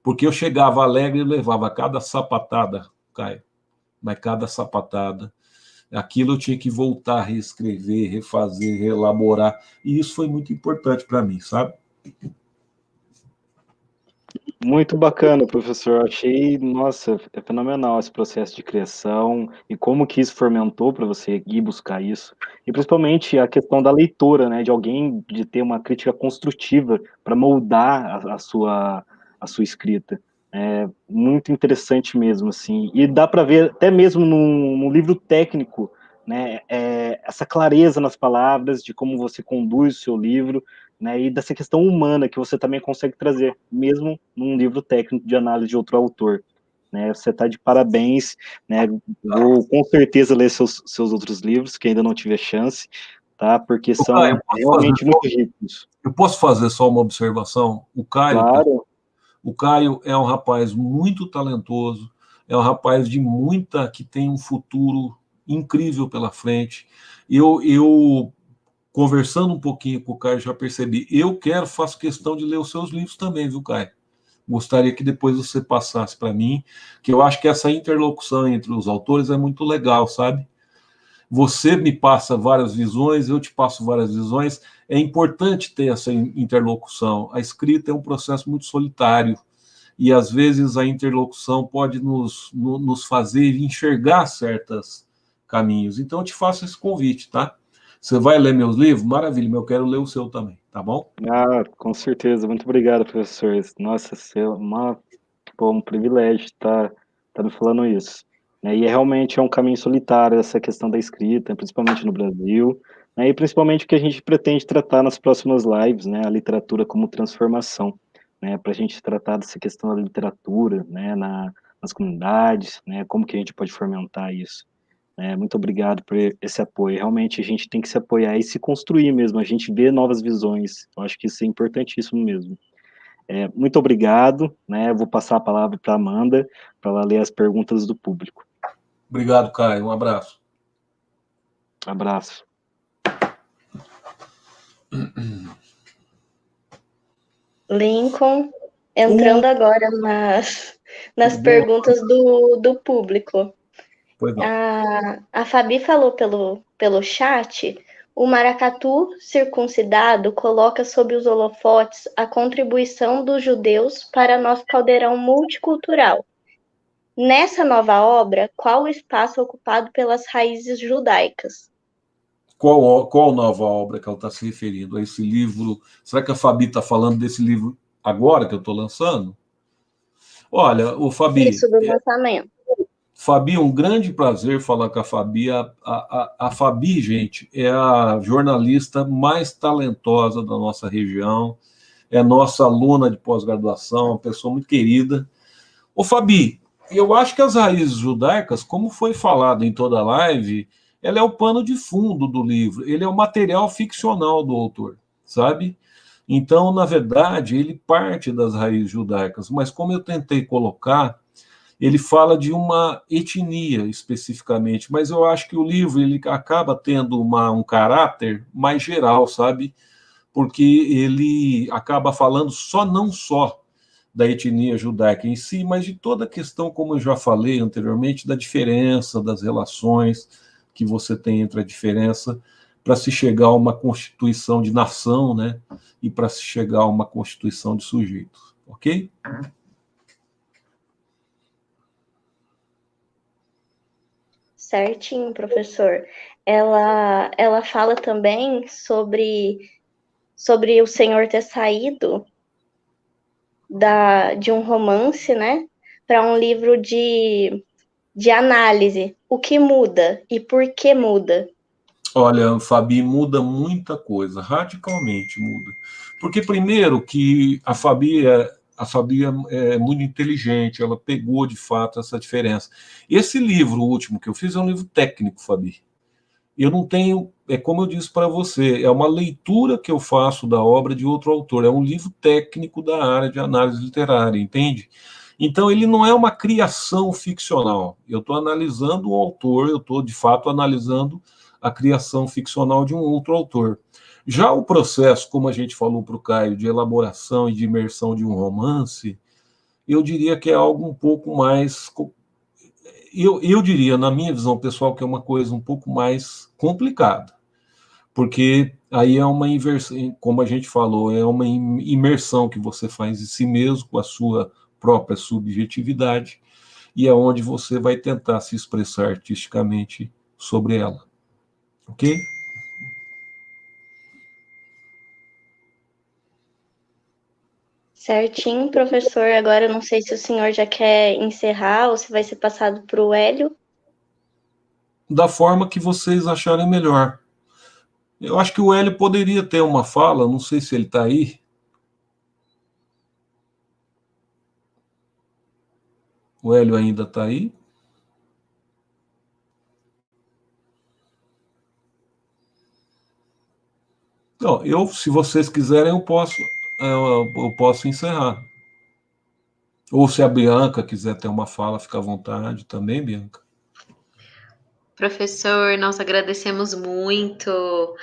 porque eu chegava alegre e levava cada sapatada, Caio, mas cada sapatada, aquilo eu tinha que voltar a reescrever, refazer, reelaborar, e isso foi muito importante para mim, sabe? Muito bacana, professor. Achei, nossa, é fenomenal esse processo de criação e como que isso fermentou para você ir buscar isso. E principalmente a questão da leitura, né, de alguém de ter uma crítica construtiva para moldar a sua escrita. É muito interessante mesmo, assim. E dá para ver até mesmo no livro técnico, né, essa clareza nas palavras de como você conduz o seu livro, né, e dessa questão humana que você também consegue trazer, mesmo num livro técnico de análise de outro autor. Né, você está de parabéns, né, vou com certeza ler seus outros livros, que ainda não tive a chance, tá, porque são Caio, realmente muito ricos. Eu posso fazer só uma observação? Claro. O Caio é um rapaz muito talentoso, é um rapaz que tem um futuro incrível pela frente. Eu conversando um pouquinho com o Caio, já percebi. Faço questão de ler os seus livros também, viu, Caio? Gostaria que depois você passasse para mim, que eu acho que essa interlocução entre os autores é muito legal, sabe? Você me passa várias visões, eu te passo várias visões. É importante ter essa interlocução. A escrita é um processo muito solitário, e às vezes a interlocução pode nos fazer enxergar certos caminhos. Então eu te faço esse convite, tá? Você vai ler meus livros? Maravilha, mas eu quero ler o seu também, tá bom? Ah, com certeza. Muito obrigado, professor. Nossa, um privilégio estar me falando isso. Né? E realmente é um caminho solitário essa questão da escrita, principalmente no Brasil, né? E principalmente o que a gente pretende tratar nas próximas lives, né? A literatura como transformação, né? Para a gente tratar dessa questão da literatura, né? Nas comunidades, né? Como que a gente pode fomentar isso. Muito obrigado por esse apoio. Realmente a gente tem que se apoiar e se construir mesmo, a gente vê novas visões. Eu acho que isso é importantíssimo mesmo. Muito obrigado, né? Vou passar a palavra para a Amanda, para ela ler as perguntas do público. Obrigado, Caio. Um abraço. Abraço. Lincoln, entrando agora nas perguntas do público. A Fabi falou pelo chat, o maracatu circuncidado coloca sob os holofotes a contribuição dos judeus para nosso caldeirão multicultural. Nessa nova obra, qual o espaço ocupado pelas raízes judaicas? Qual nova obra que ela está se referindo? A esse livro? Será que a Fabi está falando desse livro agora que eu estou lançando? Olha, o Fabi... Isso, do lançamento. Fabi, um grande prazer falar com a Fabi. A Fabi, gente, é a jornalista mais talentosa da nossa região, é nossa aluna de pós-graduação, uma pessoa muito querida. Ô, Fabi, eu acho que as raízes judaicas, como foi falado em toda a live, ela é o pano de fundo do livro, ele é o material ficcional do autor, sabe? Então, na verdade, ele parte das raízes judaicas, mas como eu tentei colocar, ele fala de uma etnia especificamente, mas eu acho que o livro ele acaba tendo um caráter mais geral, sabe? Porque ele acaba falando não só da etnia judaica em si, mas de toda a questão, como eu já falei anteriormente, da diferença, das relações que você tem entre a diferença, para se chegar a uma constituição de nação, né? E para se chegar a uma constituição de sujeito, ok? Certinho, professor. Ela fala também sobre o senhor ter saído de um romance, né, para um livro de análise. O que muda e por que muda? Olha, Fabi, muda muita coisa, radicalmente muda. Porque, primeiro, que a Fabi é muito inteligente, ela pegou, de fato, essa diferença. Esse livro último que eu fiz é um livro técnico, Fabi. Eu não tenho, como eu disse para você, é uma leitura que eu faço da obra de outro autor, é um livro técnico da área de análise literária, entende? Então, ele não é uma criação ficcional. Eu estou analisando o autor, eu estou, de fato, analisando a criação ficcional de um outro autor. Já o processo, como a gente falou para o Caio, de elaboração e de imersão de um romance, eu diria que é algo um pouco mais... Eu diria, na minha visão pessoal, que é uma coisa um pouco mais complicada, porque aí é uma inversão, como a gente falou, é uma imersão que você faz em si mesmo, com a sua própria subjetividade, e é onde você vai tentar se expressar artisticamente sobre ela. Ok? Certinho, professor. Agora eu não sei se o senhor já quer encerrar ou se vai ser passado para o Hélio. Da forma que vocês acharem melhor. Eu acho que o Hélio poderia ter uma fala, não sei se ele está aí. O Hélio ainda está aí? Não, se vocês quiserem, eu posso encerrar. Ou se a Bianca quiser ter uma fala, fica à vontade também, Bianca. Professor, nós agradecemos muito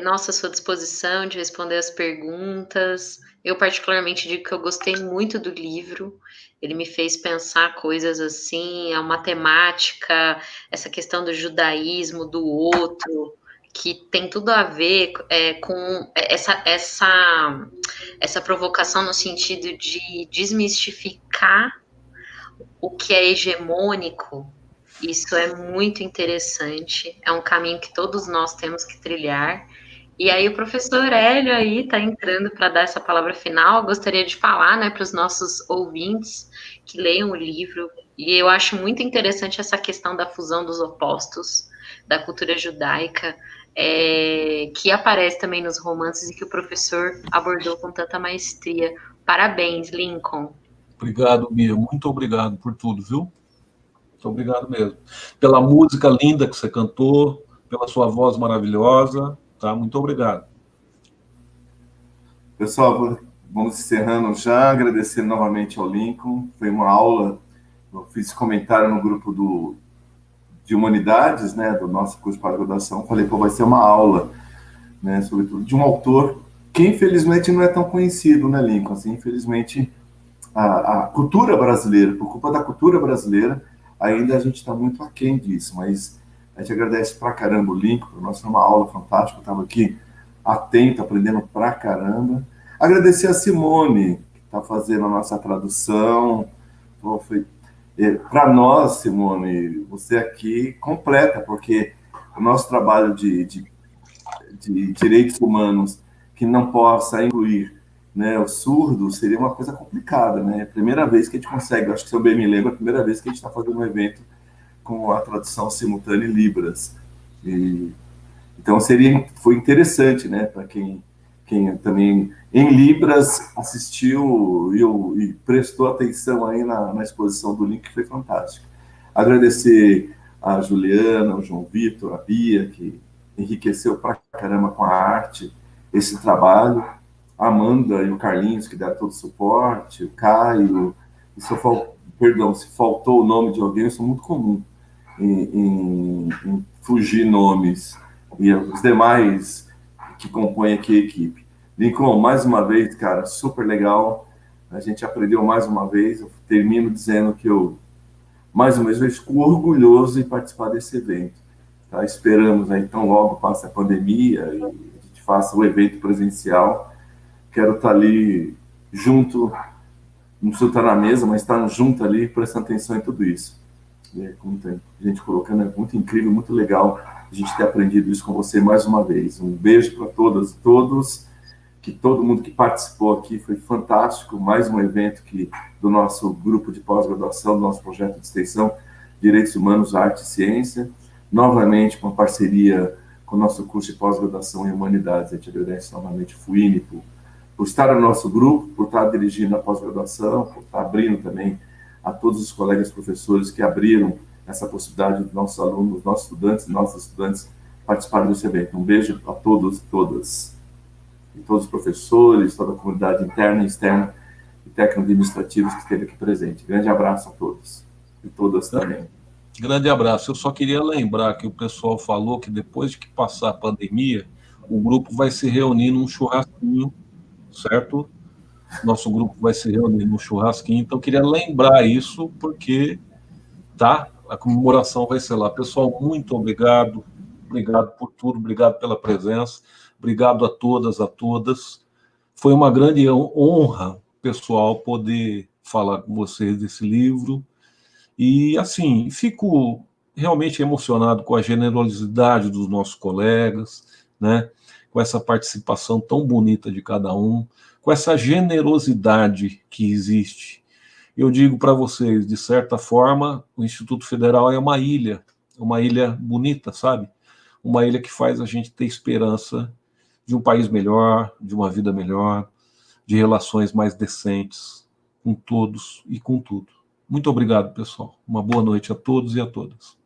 nossa sua disposição de responder as perguntas. Eu particularmente digo que eu gostei muito do livro. Ele me fez pensar coisas assim, a matemática, essa questão do judaísmo, do outro, que tem tudo a ver com essa provocação no sentido de desmistificar o que é hegemônico. Isso é muito interessante, é um caminho que todos nós temos que trilhar. E aí o professor Hélio aí está entrando para dar essa palavra final. Eu gostaria de falar, né, para os nossos ouvintes que leiam o livro. E eu acho muito interessante essa questão da fusão dos opostos, da cultura judaica, que aparece também nos romances e que o professor abordou com tanta maestria. Parabéns, Lincoln. Obrigado, Bia. Muito obrigado por tudo, viu? Muito obrigado mesmo. Pela música linda que você cantou, pela sua voz maravilhosa, tá? Muito obrigado. Pessoal, vamos encerrando já, agradecendo novamente ao Lincoln. Foi uma aula, eu fiz comentário no grupo de humanidades, né, do nosso curso de pós-graduação, falei, vai ser uma aula, né, sobretudo de um autor que infelizmente não é tão conhecido, né, Lincoln? Assim, infelizmente, a cultura brasileira, por culpa da cultura brasileira, ainda a gente está muito aquém disso, mas a gente agradece pra caramba o Lincoln, para nós foi uma aula fantástica, eu estava aqui atento, aprendendo pra caramba. Agradecer a Simone, que está fazendo a nossa tradução. Para nós, Simone, você aqui completa, porque o nosso trabalho de direitos humanos que não possa incluir, né, o surdo seria uma coisa complicada, né? É a primeira vez que a gente consegue, acho que se eu bem me lembro, é a primeira vez que a gente está fazendo um evento com a tradução simultânea em Libras. Então foi interessante, né, para quem também em Libras assistiu e prestou atenção aí na exposição do Link, que foi fantástico. Agradecer a Juliana, o João Vitor, a Bia, que enriqueceu pra caramba com a arte esse trabalho, a Amanda e o Carlinhos, que deram todo o suporte, o Caio, e só perdão, se faltou o nome de alguém, eu sou muito comum em fugir nomes, e os demais que compõem aqui a equipe. Lincoln, mais uma vez, cara, super legal, a gente aprendeu mais uma vez, eu termino dizendo que eu, mais uma vez, fico orgulhoso em participar desse evento. Tá? Esperamos, aí, então, logo passe a pandemia e a gente faça o evento presencial. Quero estar ali junto, não preciso estar na mesa, mas estar junto ali, prestando atenção em tudo isso. E, como tem gente colocando, é muito incrível, muito legal a gente ter aprendido isso com você mais uma vez. Um beijo para todas e todos, que todo mundo que participou aqui foi fantástico, mais um evento do nosso grupo de pós-graduação, do nosso projeto de extensão Direitos Humanos, Arte e Ciência, novamente com a parceria com o nosso curso de pós-graduação em Humanidades. A gente agradece novamente o FUINE por estar no nosso grupo, por estar dirigindo a pós-graduação, por estar abrindo também a todos os colegas professores que abriram essa possibilidade dos nossos alunos, nossos estudantes e nossas estudantes participarem desse evento. Um beijo a todos e todas. E todos os professores, toda a comunidade interna e externa e técnico-administrativos que esteve aqui presente. Grande abraço a todos e todas também. Grande abraço. Eu só queria lembrar que o pessoal falou que depois de que passar a pandemia, o grupo vai se reunir num churrasquinho, certo? Nosso grupo vai se reunir num churrasquinho, então eu queria lembrar isso, porque, tá? A comemoração vai ser lá. Pessoal, muito obrigado. Obrigado por tudo, obrigado pela presença. Obrigado a todas, a todas. Foi uma grande honra, pessoal, poder falar com vocês desse livro. E, assim, fico realmente emocionado com a generosidade dos nossos colegas, né? Com essa participação tão bonita de cada um, com essa generosidade que existe. Eu digo para vocês, de certa forma, o Instituto Federal é uma ilha bonita, sabe? Uma ilha que faz a gente ter esperança de um país melhor, de uma vida melhor, de relações mais decentes com todos e com tudo. Muito obrigado, pessoal. Uma boa noite a todos e a todas.